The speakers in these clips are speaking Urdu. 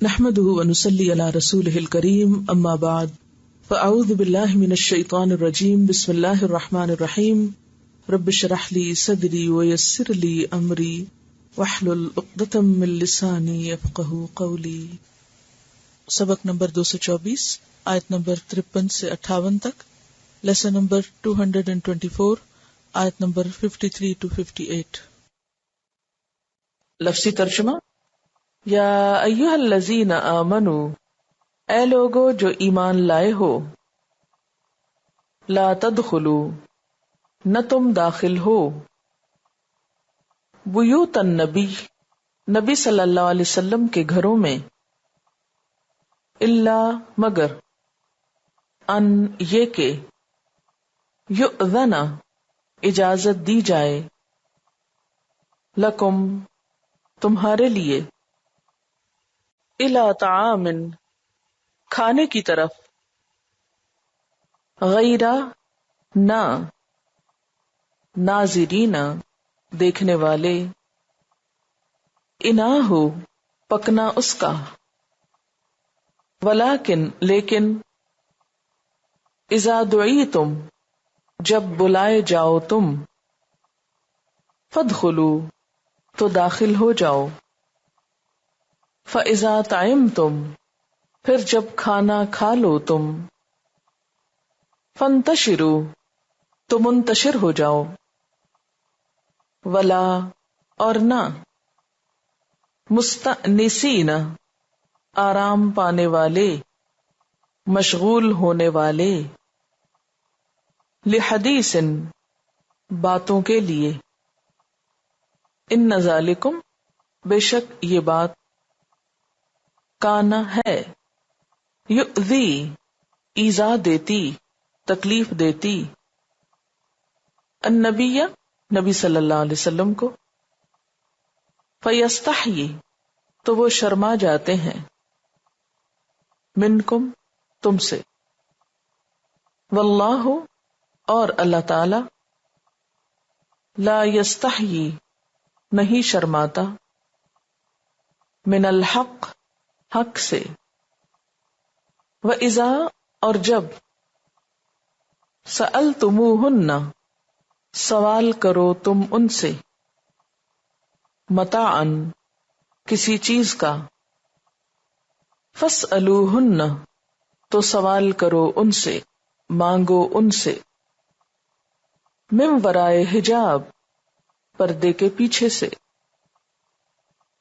نحمده ونصلي على رسوله الكريم اما بعد فاعوذ بالله من الشيطان الرجيم بسم الله الرحمن الرحيم رب اشرح لي صدري ويسر لي امري واحلل عقدة من لساني يفقهوا قولي۔ سبق نمبر 224، آیت نمبر 53 سے 58 تک، لیسن نمبر 224، آیت نمبر 53 to 58۔ لفظی ترجمہ: یا ایھا الذین آمنوا، اے لوگو جو ایمان لائے ہو، لا تدخلوا، نہ تم داخل ہو، بیوت النبی، نبی صلی اللہ علیہ وسلم کے گھروں میں، الا مگر، ان یہ کہ، یؤذن اجازت دی جائے، لکم تمہارے لیے، الی طعام کھانے کی طرف، غیر نہ، ناظرین دیکھنے والے، اناہ پکنا اس کا، ولیکن لیکن، اذا دعیتم جب بلائے جاؤ تم، فادخلوا تو داخل ہو جاؤ، فَإِذَا طَعِمْتُمْ پھر جب کھانا کھا لو تم، فَانْتَشِرُوا تو منتشر ہو جاؤ، وَلَا اور نہ، مُسْتَأْنِسِینَ آرام پانے والے، مشغول ہونے والے، لِحَدِیثٍ باتوں کے لیے، اِنَّ ذَلِکُمْ بے شک یہ بات، کانا ہے، یؤذی ایذا دیتی، تکلیف دیتی، النبی نبی صلی اللہ علیہ وسلم کو، فیستحیی تو وہ شرما جاتے ہیں، منکم تم سے، واللہ اور اللہ تعالی، لا یستحیی نہیں شرماتا، من الحق حق سے، وَإِذَا اور جب، سألتموہن سوال کرو تم ان سے، متاعن کسی چیز کا، فاسألوہن تو سوال کرو ان سے، مانگو ان سے، من ورائے حجاب پردے کے پیچھے سے،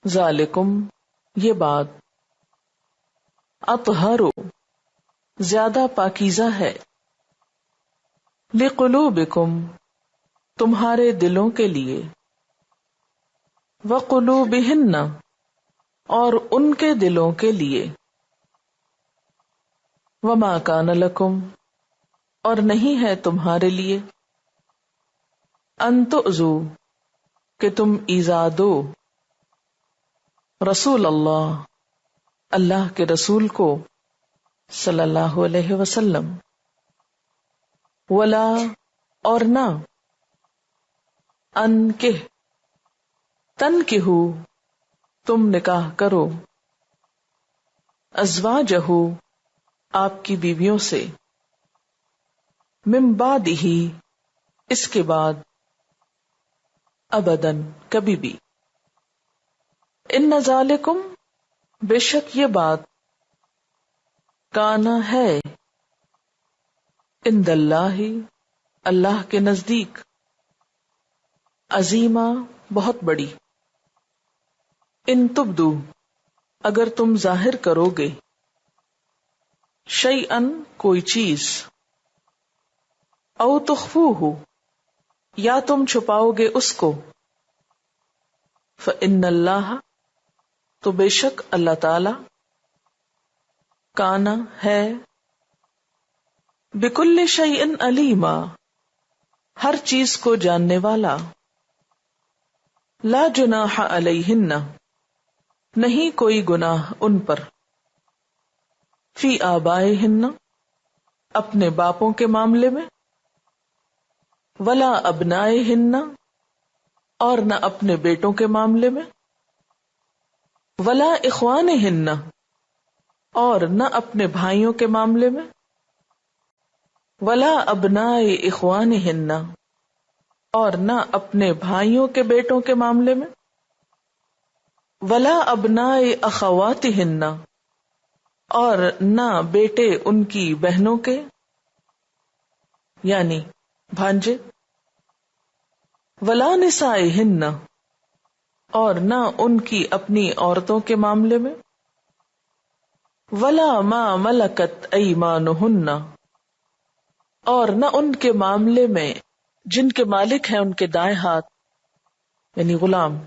ذالکم یہ بات، اطہر زیادہ پاکیزہ ہے، لقلوبکم تمہارے دلوں کے لیے، وقلوبہن اور ان کے دلوں کے لیے، وما کان لکم اور نہیں ہے تمہارے لیے، ان تؤذوا کہ تم ایذا دو، رسول اللہ اللہ کے رسول کو صلی اللہ علیہ وسلم، ولا اور نہ، انکہ تنکہو تم نکاح کرو، ازواجہ آپ کی بیویوں سے، من بعدہ اس کے بعد، ابداً کبھی بھی، ان ذالکم بے شک یہ بات، کانا ہے، عند اللہ اللہ کے نزدیک، عظیمہ بہت بڑی، ان تبدو اگر تم ظاہر کرو گے، شیئن کوئی چیز، او تخفوہ یا تم چھپاؤ گے اس کو، فإن اللہ تو بے شک اللہ تعالی، کانا ہے، بکل شیء علیما ہر چیز کو جاننے والا، لا جناح علیہن نہیں کوئی گناہ ان پر، فی آبائہن اپنے باپوں کے معاملے میں، ولا ابنائہن اور نہ اپنے بیٹوں کے معاملے میں، ولا اخوانہن اور نہ اپنے بھائیوں کے معاملے میں، ولا ابناء اخوانہن، اور نہ اپنے بھائیوں کے بیٹوں کے معاملے میں، ولا ابناء اخواتہن، اور نہ بیٹے ان کی بہنوں کے یعنی بھانجے، ولا نسائہن، اور نہ ان کی اپنی عورتوں کے معاملے میں، ولا ما ملکت ایمانہن، اور نہ ان کے معاملے میں جن کے مالک ہیں ان کے دائیں ہاتھ یعنی غلام،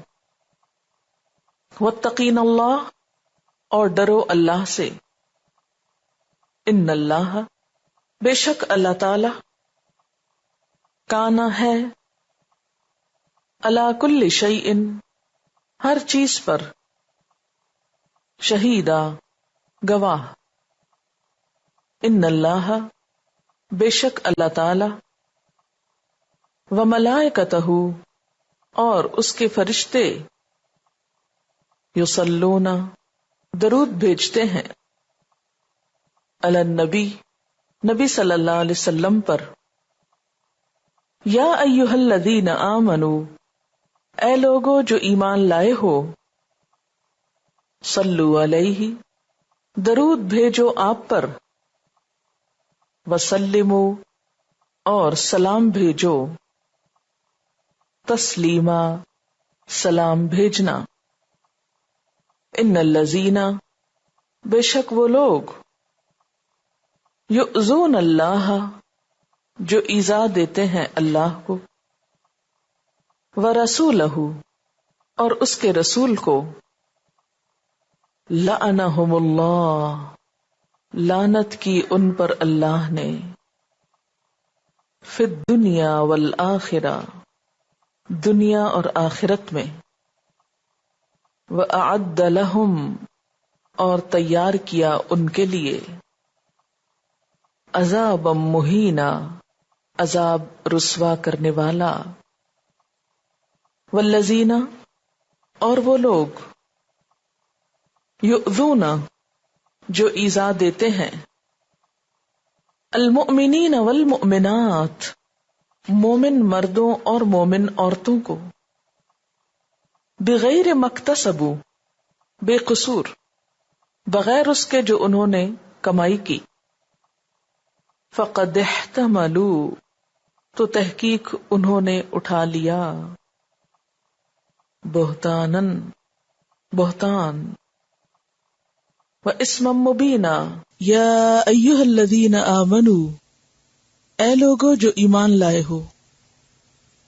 واتقین اللہ، اور ڈرو اللہ سے، ان اللہ، بے شک اللہ تعالی، کانا ہے، علی کل شیء، ہر چیز پر، شہیدا، گواہ، ان اللہ، بے شک اللہ تعالی، وملائکتہ، اور اس کے فرشتے، یصلون، درود بھیجتے ہیں، علی النبی، نبی صلی اللہ علیہ وسلم پر، یا ایھا الذین آمنوا، اے لوگو جو ایمان لائے ہو، صلو علیہ، درود بھیجو آپ پر، وسلموا، اور سلام بھیجو، تسلیما، سلام بھیجنا، ان الذین، بے شک وہ لوگ، یؤذون اللہ، جو ایذا دیتے ہیں اللہ کو، ورسولہ، اور اس کے رسول کو، لعنہم اللہ، لعنت کی ان پر اللہ نے، فی الدنیا والآخرہ، دنیا اور آخرت میں، وأعد لہم، اور تیار کیا ان کے لیے، عذابا مہینا، عذاب رسوا کرنے والا، والذین، اور وہ لوگ، یؤذون، جو ایذا دیتے ہیں، المؤمنین والمؤمنات، مومن مردوں اور مومن عورتوں کو، بغیر مکتسبوا، بے قصور، بغیر اس کے جو انہوں نے کمائی کی، فقد احتملوا، تو تحقیق انہوں نے اٹھا لیا، بہتانن، بہتان، واسما مبینا، یا ایھا الذین آمنوا، اے لوگو جو ایمان لائے ہو،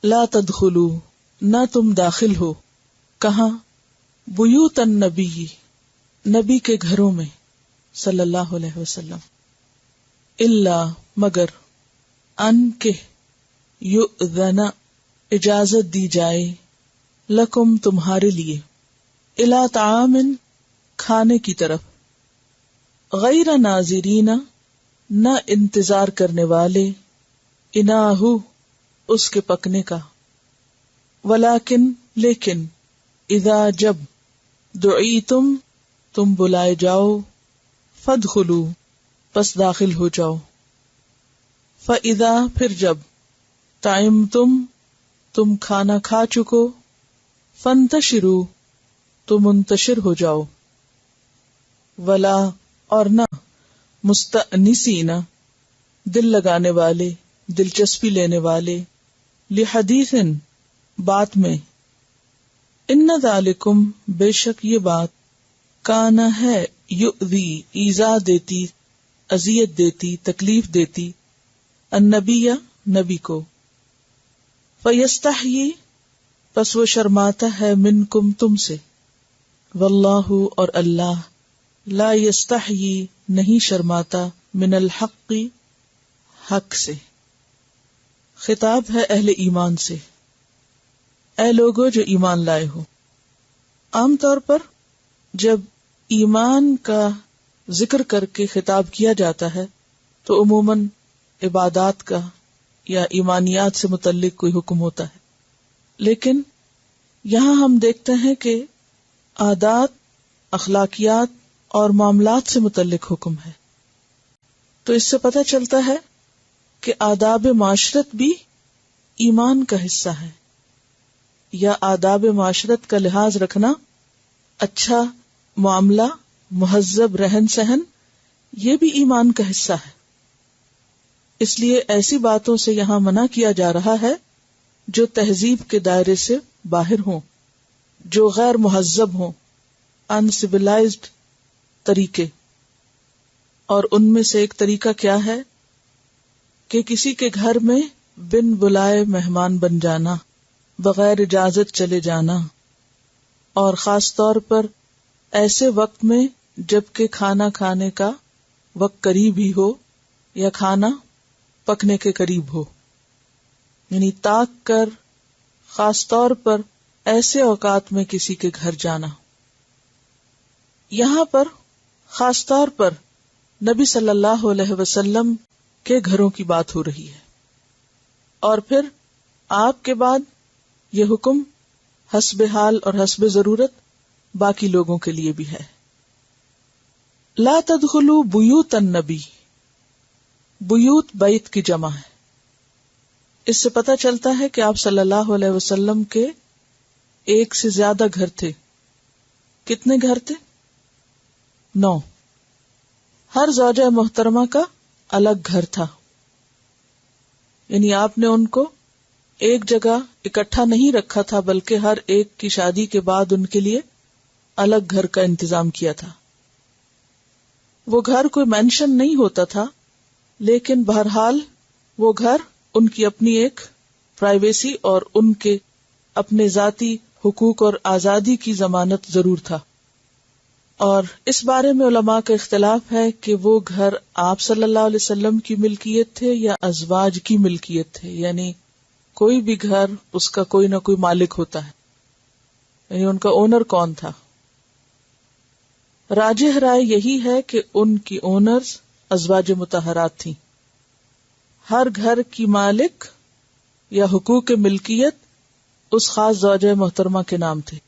لا تدخلوا، نہ تم داخل ہو، کہاں، بیوت النبی، نبی کے گھروں میں، صلی اللہ علیہ وسلم، الا، مگر، ان کہ، یؤذن، اجازت دی جائے، لکم، تمہارے لیے، الی طعام، کھانے کی طرف، غیر ناظرین، نہ انتظار کرنے والے، اناہ، اس کے پکنے کا، ولیکن، لیکن، اذا، جب، دعیتم، تم بلائے جاؤ، فادخلوا، پس داخل ہو جاؤ، فاذا، پھر جب، طعمتم، تم کھانا کھا چکو، فانتشروا، تو منتشر ہو جاؤ، ولا، اور نہ، مستأنسین، دل لگانے والے، دلچسپی لینے والے، لحدیث، بات میں، ان ذالکم، بے شک یہ بات، کانا ہے، یؤذی، ایذا دیتی، اذیت دیتی، تکلیف دیتی، النبی، نبی کو، فیستحیی، پس وہ شرماتا ہے، منکم، تم سے، واللہ، اور اللہ، لا یستحیی، نہیں شرماتا، من الحق، حق سے، خطاب ہے اہل ایمان سے، اے لوگو جو ایمان لائے ہو۔ عام طور پر جب ایمان کا ذکر کر کے خطاب کیا جاتا ہے تو عموماً عبادات کا یا ایمانیات سے متعلق کوئی حکم ہوتا ہے، لیکن یہاں ہم دیکھتے ہیں کہ عادات، اخلاقیات اور معاملات سے متعلق حکم ہے. تو اس سے پتہ چلتا ہے کہ آداب معاشرت بھی ایمان کا حصہ ہے، یا آداب معاشرت کا لحاظ رکھنا، اچھا معاملہ، مہذب رہن سہن، یہ بھی ایمان کا حصہ ہے. اس لیے ایسی باتوں سے یہاں منع کیا جا رہا ہے جو تہذیب کے دائرے سے باہر ہوں، جو غیر مہذب ہوں، انسیولائزڈ طریقے. اور ان میں سے ایک طریقہ کیا ہے کہ کسی کے گھر میں بن بلائے مہمان بن جانا، بغیر اجازت چلے جانا، اور خاص طور پر ایسے وقت میں جبکہ کھانا کھانے کا وقت قریب ہی ہو یا کھانا پکنے کے قریب ہو. یعنی تاک کر خاص طور پر ایسے اوقات میں کسی کے گھر جانا. یہاں پر خاص طور پر نبی صلی اللہ علیہ وسلم کے گھروں کی بات ہو رہی ہے، اور پھر آپ کے بعد یہ حکم حسب حال اور حسب ضرورت باقی لوگوں کے لیے بھی ہے. لا تدخلوا بیوت النبی، بیوت بیت کی جمع ہے. اس سے پتہ چلتا ہے کہ آپ صلی اللہ علیہ وسلم کے ایک سے زیادہ گھر تھے. کتنے گھر تھے؟ 9. ہر زوجہ محترمہ کا الگ گھر تھا. یعنی آپ نے ان کو ایک جگہ اکٹھا نہیں رکھا تھا، بلکہ ہر ایک کی شادی کے بعد ان کے لیے الگ گھر کا انتظام کیا تھا. وہ گھر کوئی مینشن نہیں ہوتا تھا، لیکن بہرحال وہ گھر ان کی اپنی ایک پرائیویسی اور ان کے اپنے ذاتی حقوق اور آزادی کی ضمانت ضرور تھا. اور اس بارے میں علماء کا اختلاف ہے کہ وہ گھر آپ صلی اللہ علیہ وسلم کی ملکیت تھے یا ازواج کی ملکیت تھے. یعنی کوئی بھی گھر اس کا کوئی نہ کوئی مالک ہوتا ہے، یعنی ان کا اونر کون تھا. راجح رائے یہی ہے کہ ان کی اونرز ازواج مطہرات تھیں. ہر گھر کی مالک یا حقوق ملکیت اس خاص زوجہ محترمہ کے نام تھے،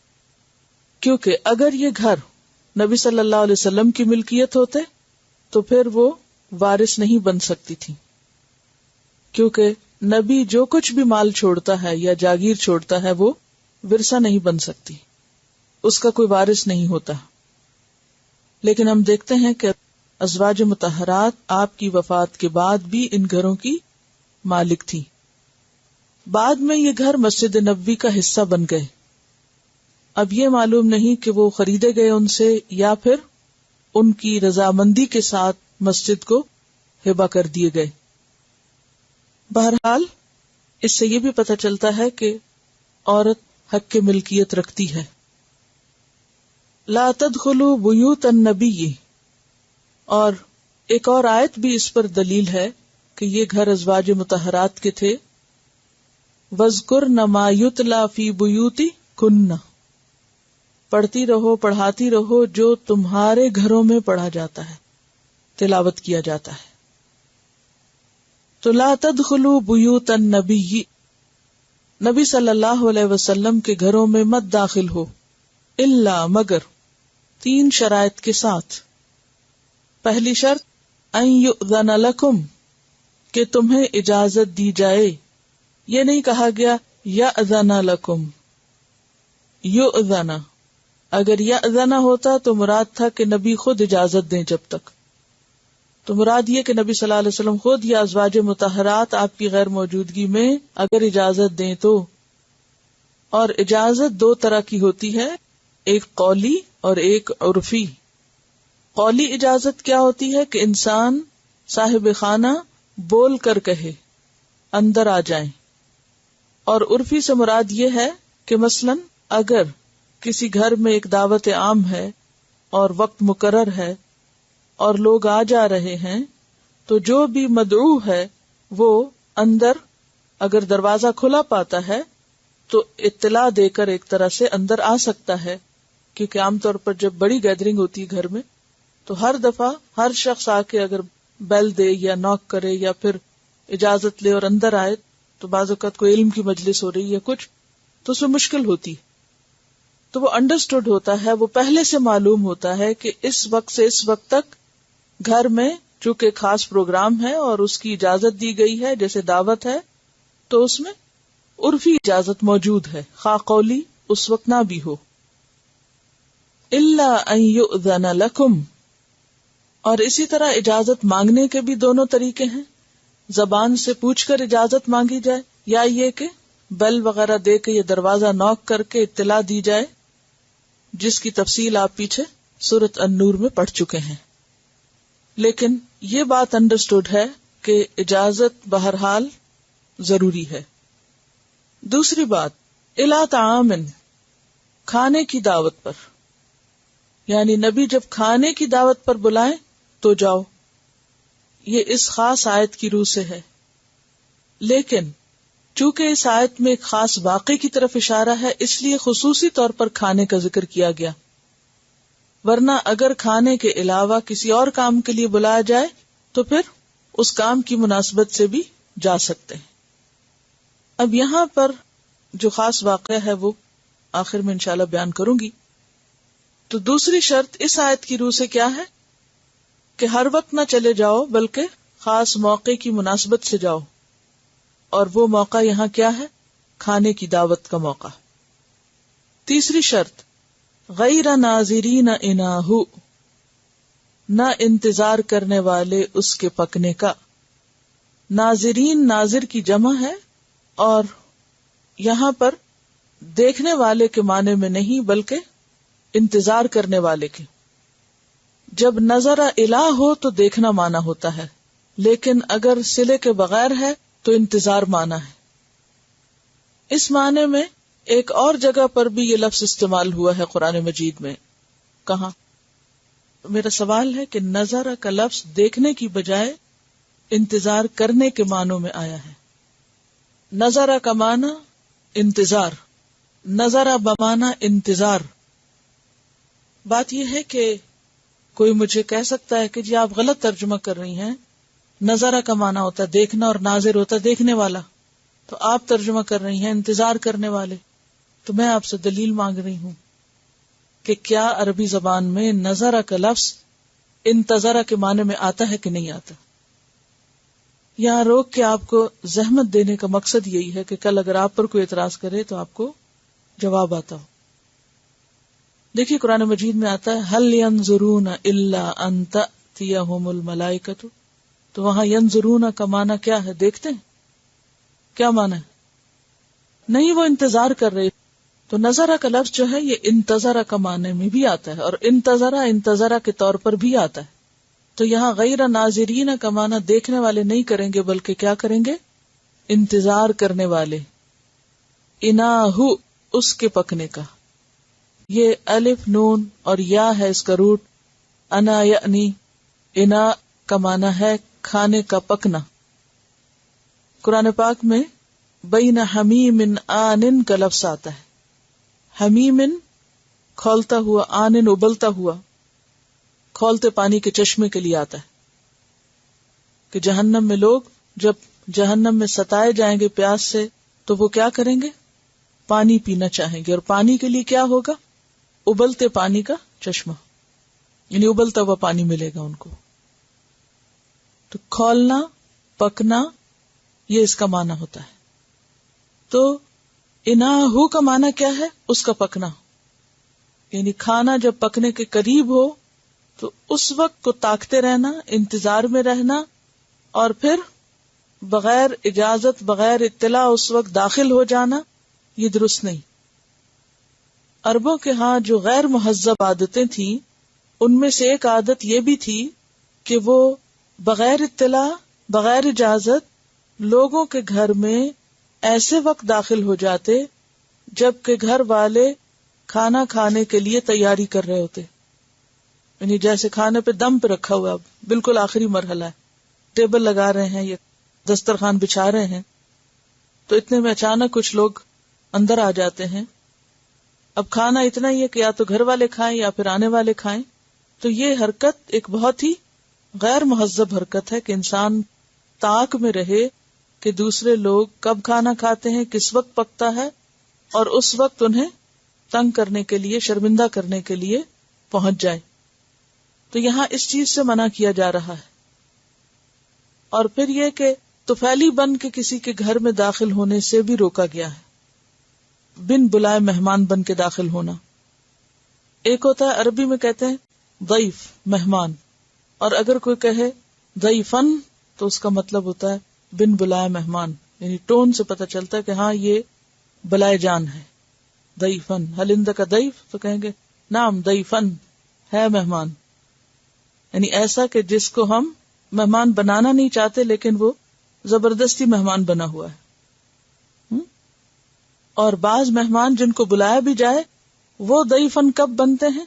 کیونکہ اگر یہ گھر نبی صلی اللہ علیہ وسلم کی ملکیت ہوتے تو پھر وہ وارث نہیں بن سکتی تھی، کیونکہ نبی جو کچھ بھی مال چھوڑتا ہے یا جاگیر چھوڑتا ہے وہ ورثہ نہیں بن سکتی، اس کا کوئی وارث نہیں ہوتا. لیکن ہم دیکھتے ہیں کہ ازواج مطہرات آپ کی وفات کے بعد بھی ان گھروں کی مالک تھی. بعد میں یہ گھر مسجد نبوی کا حصہ بن گئے. اب یہ معلوم نہیں کہ وہ خریدے گئے ان سے یا پھر ان کی رضامندی کے ساتھ مسجد کو ہبہ کر دیے گئے. بہرحال اس سے یہ بھی پتہ چلتا ہے کہ عورت حق کی ملکیت رکھتی ہے. لا تدخلوا بیوت النبی، اور ایک اور آیت بھی اس پر دلیل ہے کہ یہ گھر ازواج مطہرات کے تھے. وَاذْكُرْنَ مَا يُتْلَى فِي بُيُوتِكُنَّ، پڑھتی رہو، پڑھاتی رہو جو تمہارے گھروں میں پڑھا جاتا ہے، تلاوت کیا جاتا ہے. تو لا تدخلوا بیوت النبی، نبی صلی اللہ علیہ وسلم کے گھروں میں مت داخل ہو، الا مگر 3 شرائط کے ساتھ. پہلی شرط ان یؤذن لکم، کہ تمہیں اجازت دی جائے. یہ نہیں کہا گیا یأذن لکم، یؤذن. اگر یأذن ہوتا تو مراد تھا کہ نبی خود اجازت دیں. جب تک تو مراد یہ کہ نبی صلی اللہ علیہ وسلم خود یا ازواج مطہرات آپ کی غیر موجودگی میں اگر اجازت دیں تو. اور اجازت 2 طرح کی ہوتی ہے، ایک قولی اور ایک عرفی. قولی اجازت کیا ہوتی ہے کہ انسان صاحب خانہ بول کر کہے اندر آ جائیں، اور عرفی سے مراد یہ ہے کہ مثلاً اگر کسی گھر میں ایک دعوت عام ہے اور وقت مقرر ہے اور لوگ آ جا رہے ہیں تو جو بھی مدعو ہے وہ اندر اگر دروازہ کھلا پاتا ہے تو اطلاع دے کر ایک طرح سے اندر آ سکتا ہے. کیونکہ عام طور پر جب بڑی گیدرنگ ہوتی ہے گھر میں تو ہر دفعہ ہر شخص آ کے اگر بیل دے یا ناک کرے یا پھر اجازت لے اور اندر آئے تو بعض اوقات کوئی علم کی مجلس ہو رہی ہے کچھ تو اس میں مشکل ہوتی. تو وہ انڈرسٹوڈ ہوتا ہے، وہ پہلے سے معلوم ہوتا ہے کہ اس وقت سے اس وقت تک گھر میں چونکہ خاص پروگرام ہے اور اس کی اجازت دی گئی ہے، جیسے دعوت ہے، تو اس میں عرفی اجازت موجود ہے، خواہ قولی اس وقت نہ بھی ہو. الا ان یؤذن لکم، اور اسی طرح اجازت مانگنے کے بھی دونوں طریقے ہیں، زبان سے پوچھ کر اجازت مانگی جائے، یا یہ کہ بیل وغیرہ دے کے یا دروازہ نوک کر کے اطلاع دی جائے، جس کی تفصیل آپ پیچھے سورۃ النور میں پڑھ چکے ہیں. لیکن یہ بات انڈرسٹوڈ ہے کہ اجازت بہرحال ضروری ہے. دوسری بات، الا طعام، کھانے کی دعوت پر، یعنی نبی جب کھانے کی دعوت پر بلائیں تو جاؤ، یہ اس خاص آیت کی روح سے ہے. لیکن چونکہ اس آیت میں ایک خاص واقعے کی طرف اشارہ ہے، اس لیے خصوصی طور پر کھانے کا ذکر کیا گیا، ورنہ اگر کھانے کے علاوہ کسی اور کام کے لیے بلایا جائے تو پھر اس کام کی مناسبت سے بھی جا سکتے ہیں. اب یہاں پر جو خاص واقعہ ہے وہ آخر میں انشاءاللہ بیان کروں گی. تو دوسری شرط اس آیت کی روح سے کیا ہے کہ ہر وقت نہ چلے جاؤ بلکہ خاص موقع کی مناسبت سے جاؤ، اور وہ موقع یہاں کیا ہے؟ کھانے کی دعوت کا موقع. تیسری شرط، غیر ناظرین اناہ، نہ انتظار کرنے والے اس کے پکنے کا. ناظرین ناظر کی جمع ہے، اور یہاں پر دیکھنے والے کے معنی میں نہیں بلکہ انتظار کرنے والے کے. جب نظر الہ ہو تو دیکھنا معنی ہوتا ہے، لیکن اگر صلے کے بغیر ہے تو انتظار معنی ہے. اس معنی میں ایک اور جگہ پر بھی یہ لفظ استعمال ہوا ہے قرآن مجید میں. کہاں؟ میرا سوال ہے کہ نظر کا لفظ دیکھنے کی بجائے انتظار کرنے کے معنوں میں آیا ہے. نظر کا معنی انتظار، نظر بمعنی انتظار. بات یہ ہے کہ کوئی مجھے کہہ سکتا ہے کہ جی آپ غلط ترجمہ کر رہی ہیں، نظرہ کا معنی ہوتا ہے دیکھنا اور ناظر ہوتا ہے دیکھنے والا، تو آپ ترجمہ کر رہی ہیں انتظار کرنے والے. تو میں آپ سے دلیل مانگ رہی ہوں کہ کیا عربی زبان میں نظرہ کا لفظ انتظرہ کے معنی میں آتا ہے کہ نہیں آتا. یہاں روک کے آپ کو زحمت دینے کا مقصد یہی ہے کہ کل اگر آپ پر کوئی اعتراض کرے تو آپ کو جواب آتا ہو. دیکھیے قرآن مجید میں آتا ہے هل ينظرون الا ان تأتيهم الملائکۃ، تو وہاں ينظرون کا معنی کیا ہے؟ دیکھتے ہیں. کیا معنی ہے؟ نہیں، وہ انتظار کر رہے. تو نظرہ کا لفظ جو ہے یہ انتظرہ کا معنی میں بھی آتا ہے، اور انتظرہ کے طور پر بھی آتا ہے. تو یہاں غیر ناظرین کا معنی دیکھنے والے نہیں کریں گے بلکہ کیا کریں گے؟ انتظار کرنے والے. اناہ، اس کے پکنے کا. یہ الف نون اور یا ہے اس کا روٹ. انا یعنی انا کا معنی ہے کھانے کا پکنا. قرآن پاک میں بین حمیم آن کا لفظ آتا ہے. حمیم کھولتا ہوا، آن ابلتا ہوا، کھولتے پانی کے چشمے کے لیے آتا ہے کہ جہنم میں لوگ جب جہنم میں ستائے جائیں گے پیاس سے تو وہ کیا کریں گے؟ پانی پینا چاہیں گے، اور پانی کے لیے کیا ہوگا؟ ابلتے پانی کا چشمہ، یعنی ابلتا ہوا پانی ملے گا ان کو. تو کھولنا، پکنا، یہ اس کا معنی ہوتا ہے. تو اناہو کا معنی کیا ہے؟ اس کا پکنا. یعنی کھانا جب پکنے کے قریب ہو تو اس وقت کو تاکتے رہنا، انتظار میں رہنا، اور پھر بغیر اجازت، بغیر اطلاع اس وقت داخل ہو جانا، یہ درست نہیں. عربوں کے ہاں جو غیر مہذب عادتیں تھیں ان میں سے ایک عادت یہ بھی تھی کہ وہ بغیر اطلاع، بغیر اجازت لوگوں کے گھر میں ایسے وقت داخل ہو جاتے جب کہ گھر والے کھانا کھانے کے لیے تیاری کر رہے ہوتے. یعنی جیسے کھانے پہ دم پہ رکھا ہوا، بالکل آخری مرحلہ ہے، ٹیبل لگا رہے ہیں یا دسترخوان بچھا رہے ہیں، تو اتنے میں اچانک کچھ لوگ اندر آ جاتے ہیں. اب کھانا اتنا ہی ہے کہ یا تو گھر والے کھائیں یا پھر آنے والے کھائیں. تو یہ حرکت ایک بہت ہی غیر مہذب حرکت ہے کہ انسان طاق میں رہے کہ دوسرے لوگ کب کھانا کھاتے ہیں، کس وقت پکتا ہے، اور اس وقت انہیں تنگ کرنے کے لیے، شرمندہ کرنے کے لیے پہنچ جائے. تو یہاں اس چیز سے منع کیا جا رہا ہے. اور پھر یہ کہ طفیلی بن کے کسی کے گھر میں داخل ہونے سے بھی روکا گیا ہے، بن بلائے مہمان بن کے داخل ہونا. ایک ہوتا ہے عربی میں کہتے ہیں ضیف، مہمان، اور اگر کوئی کہے ضیفن تو اس کا مطلب ہوتا ہے بن بلائے مہمان، یعنی ٹون سے پتہ چلتا ہے کہ ہاں یہ بلائے جان ہے. ضیفن هل عندك ضیف، تو کہیں گے نعم ضیفن، ہے مہمان، یعنی ایسا کہ جس کو ہم مہمان بنانا نہیں چاہتے لیکن وہ زبردستی مہمان بنا ہوا ہے. اور بعض مہمان جن کو بلایا بھی جائے وہ ضیفن کب بنتے ہیں؟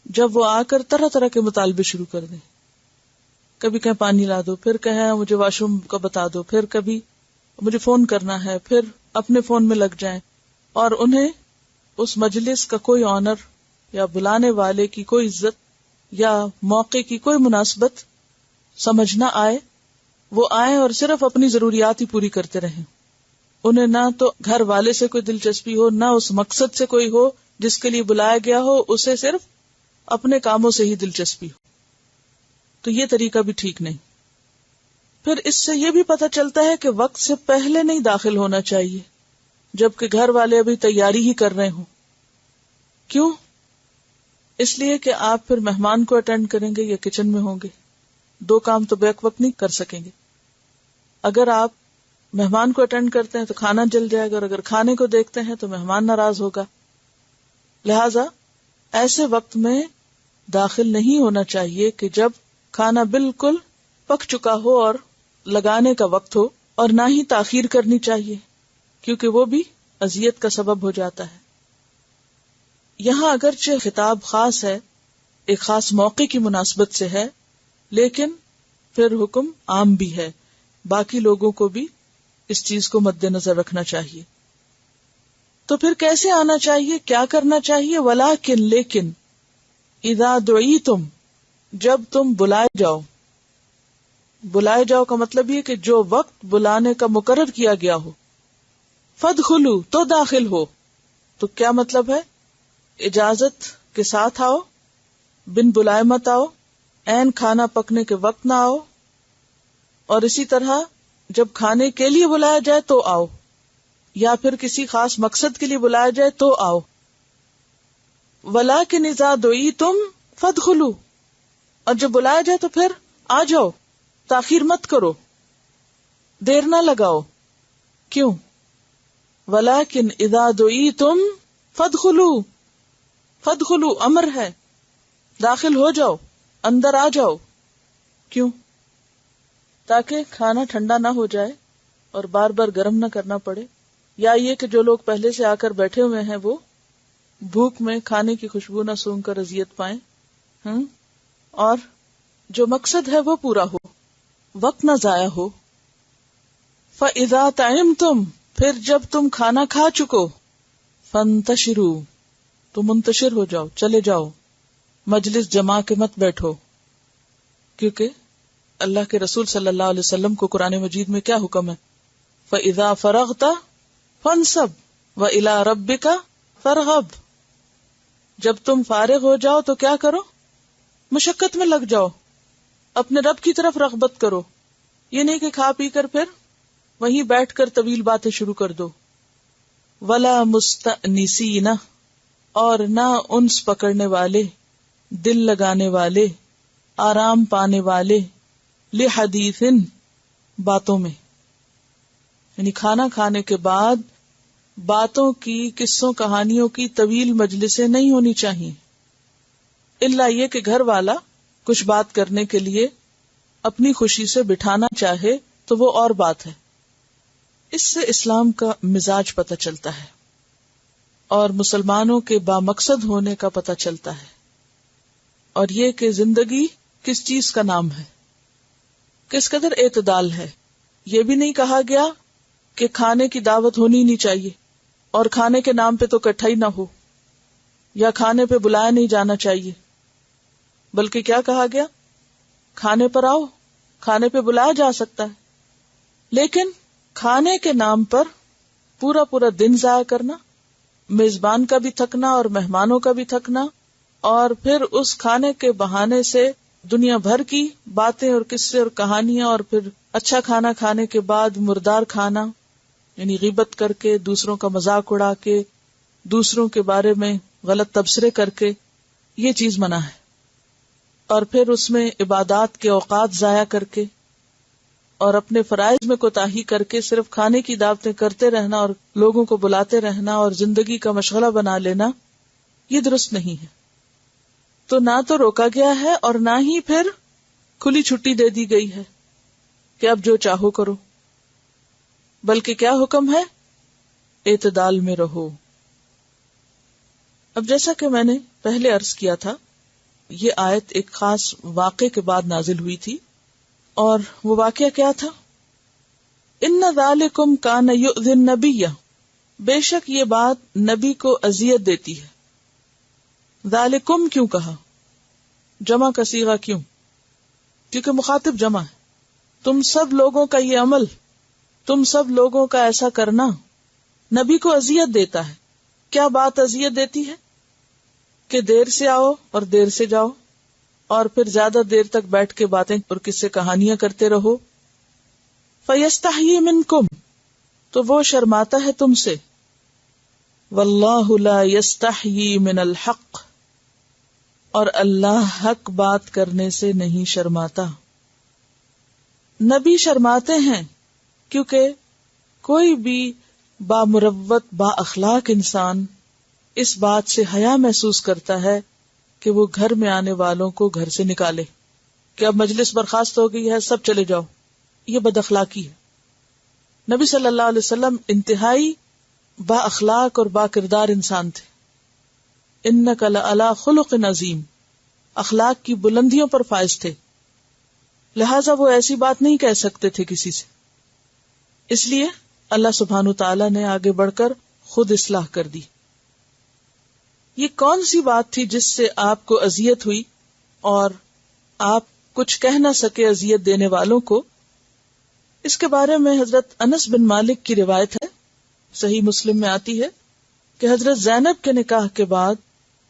جب وہ آ کر طرح طرح کے مطالبے شروع کر دیں. کبھی کہیں پانی لا دو، پھر کہیں مجھے واش روم کا بتا دو، پھر کبھی مجھے فون کرنا ہے، پھر اپنے فون میں لگ جائیں، اور انہیں اس مجلس کا کوئی آنر یا بلانے والے کی کوئی عزت یا موقع کی کوئی مناسبت سمجھ نہ آئے. وہ آئیں اور صرف اپنی ضروریات ہی پوری کرتے رہیں. انہیں نہ تو گھر والے سے کوئی دلچسپی ہو، نہ اس مقصد سے کوئی ہو جس کے لیے بلایا گیا ہو، اسے صرف اپنے کاموں سے ہی دلچسپی ہو. تو یہ طریقہ بھی ٹھیک نہیں. پھر اس سے یہ بھی پتہ چلتا ہے کہ وقت سے پہلے نہیں داخل ہونا چاہیے جبکہ گھر والے ابھی تیاری ہی کر رہے ہوں. کیوں؟ اس لیے کہ آپ پھر مہمان کو اٹینڈ کریں گے یا کچن میں ہوں گے، دو کام تو بیک وقت نہیں کر سکیں گے. اگر آپ مہمان کو اٹینڈ کرتے ہیں تو کھانا جل جائے گا، اور اگر کھانے کو دیکھتے ہیں تو مہمان ناراض ہوگا. لہذا ایسے وقت میں داخل نہیں ہونا چاہیے کہ جب کھانا بالکل پک چکا ہو اور لگانے کا وقت ہو، اور نہ ہی تاخیر کرنی چاہیے کیونکہ وہ بھی اذیت کا سبب ہو جاتا ہے. یہاں اگرچہ خطاب خاص ہے، ایک خاص موقع کی مناسبت سے ہے، لیکن پھر حکم عام بھی ہے، باقی لوگوں کو بھی اس چیز کو مد نظر رکھنا چاہیے. تو پھر کیسے آنا چاہیے، کیا کرنا چاہیے؟ ولیکن لیکن اذا دعیتم، جب تم بلائے جاؤ. بلائے جاؤ کا مطلب یہ کہ جو وقت بلانے کا مقرر کیا گیا ہو، فادخلوا تو داخل ہو. تو کیا مطلب ہے؟ اجازت کے ساتھ آؤ، بن بلائے مت آؤ، عین کھانا پکنے کے وقت نہ آؤ، اور اسی طرح جب کھانے کے لیے بلایا جائے تو آؤ، یا پھر کسی خاص مقصد کے لیے بلایا جائے تو آؤ. ولیکن اذا دعیتم فادخلوا، اور جب بلایا جائے تو پھر آ جاؤ، تاخیر مت کرو، دیر نہ لگاؤ. کیوں؟ ولیکن اذا دعیتم فادخلوا، فادخلوا امر ہے، داخل ہو جاؤ، اندر آ جاؤ. کیوں؟ تاکہ کھانا ٹھنڈا نہ ہو جائے اور بار بار گرم نہ کرنا پڑے، یا یہ کہ جو لوگ پہلے سے آ کر بیٹھے ہوئے ہیں وہ بھوک میں کھانے کی خوشبو نہ سونگھ کر اذیت پائیں، اور جو مقصد ہے وہ پورا ہو، وقت نہ ضائع ہو. فَإِذَا طَعِمْتُمْ، پھر جب تم کھانا کھا چکو، فَانْتَشِرُوا، تو منتشر ہو جاؤ، چلے جاؤ، مجلس جما کے مت بیٹھو. کیونکہ اللہ کے رسول صلی اللہ علیہ وسلم کو قرآن مجید میں کیا حکم ہے؟ فَإِذَا فَرَغْتَ فَانْصَبْ وَإِلَىٰ رَبِّكَ فَارْغَب. جب تم فارغ ہو جاؤ تو کیا کرو؟ مشقت میں لگ جاؤ، اپنے رب کی طرف رغبت کرو. یہ نہیں کہ کھا پی کر پھر وہیں بیٹھ کر طویل باتیں شروع کر دو. وَلَا مُسْتَأْنِسِينَ، اور نہ انس پکڑنے والے، دل لگانے والے، آرام پانے والے، لِحَدِيثٍ، باتوں میں. یعنی کھانا کھانے کے بعد باتوں کی، قصوں کہانیوں کی طویل مجلسیں نہیں ہونی چاہیے، الا یہ کہ گھر والا کچھ بات کرنے کے لیے اپنی خوشی سے بٹھانا چاہے تو وہ اور بات ہے. اس سے اسلام کا مزاج پتہ چلتا ہے اور مسلمانوں کے بامقصد ہونے کا پتہ چلتا ہے، اور یہ کہ زندگی کس چیز کا نام ہے، کس قدر اعتدال ہے. یہ بھی نہیں کہا گیا کہ کھانے کی دعوت ہونی نہیں چاہیے اور کھانے کے نام پہ تو اکٹھا ہی نہ ہو، یا کھانے پہ بلایا نہیں جانا چاہیے، بلکہ کیا کہا گیا؟ کھانے پر آؤ. کھانے پہ بلایا جا سکتا ہے، لیکن کھانے کے نام پر پورا پورا دن ضائع کرنا، میزبان کا بھی تھکنا اور مہمانوں کا بھی تھکنا، اور پھر اس کھانے کے بہانے سے دنیا بھر کی باتیں اور قصے اور کہانیاں، اور پھر اچھا کھانا کھانے کے بعد مردار کھانا، یعنی غیبت کر کے، دوسروں کا مذاق اڑا کے، دوسروں کے بارے میں غلط تبصرے کر کے، یہ چیز منع ہے۔ اور پھر اس میں عبادات کے اوقات ضائع کر کے اور اپنے فرائض میں کوتاہی کر کے صرف کھانے کی دعوتیں کرتے رہنا اور لوگوں کو بلاتے رہنا اور زندگی کا مشغلہ بنا لینا، یہ درست نہیں ہے۔ تو نہ تو روکا گیا ہے اور نہ ہی پھر کھلی چھٹی دے دی گئی ہے کہ اب جو چاہو کرو، بلکہ کیا حکم ہے؟ اعتدال میں رہو۔ اب جیسا کہ میں نے پہلے عرض کیا تھا، یہ آیت ایک خاص واقعے کے بعد نازل ہوئی تھی، اور وہ واقعہ کیا تھا؟ ان ذالکم کان یؤذی النبی، بے شک یہ بات نبی کو اذیت دیتی ہے۔ ذالکم کیوں کہا؟ جمع کا صیغہ کیوں؟ کیونکہ مخاطب جمع ہے۔ تم سب لوگوں کا یہ عمل، تم سب لوگوں کا ایسا کرنا نبی کو اذیت دیتا ہے۔ کیا بات اذیت دیتی ہے؟ کہ دیر سے آؤ اور دیر سے جاؤ، اور پھر زیادہ دیر تک بیٹھ کے باتیں اور قصے کہانیاں کرتے رہو۔ فَيَسْتَحْيِي مِنْكُمْ، تو وہ شرماتا ہے تم سے۔ وَاللَّهُ لَا يَسْتَحْيِي مِنَ الْحَقِّ، اور اللہ حق بات کرنے سے نہیں شرماتا۔ نبی شرماتے ہیں کیونکہ کوئی بھی بامروت با اخلاق انسان اس بات سے حیا محسوس کرتا ہے کہ وہ گھر میں آنے والوں کو گھر سے نکالے، کہ اب مجلس برخاست ہو گئی ہے، سب چلے جاؤ۔ یہ بد اخلاقی ہے۔ نبی صلی اللہ علیہ وسلم انتہائی با اخلاق اور با کردار انسان تھے۔ انک لعلی خلق عظیم، اخلاق کی بلندیوں پر فائز تھے، لہذا وہ ایسی بات نہیں کہہ سکتے تھے کسی سے۔ اس لیے اللہ سبحانہ تعالیٰ نے آگے بڑھ کر خود اصلاح کر دی۔ یہ کون سی بات تھی جس سے آپ کو اذیت ہوئی اور آپ کچھ کہہ نہ سکے اذیت دینے والوں کو؟ اس کے بارے میں حضرت انس بن مالک کی روایت ہے، صحیح مسلم میں آتی ہے کہ حضرت زینب کے نکاح کے بعد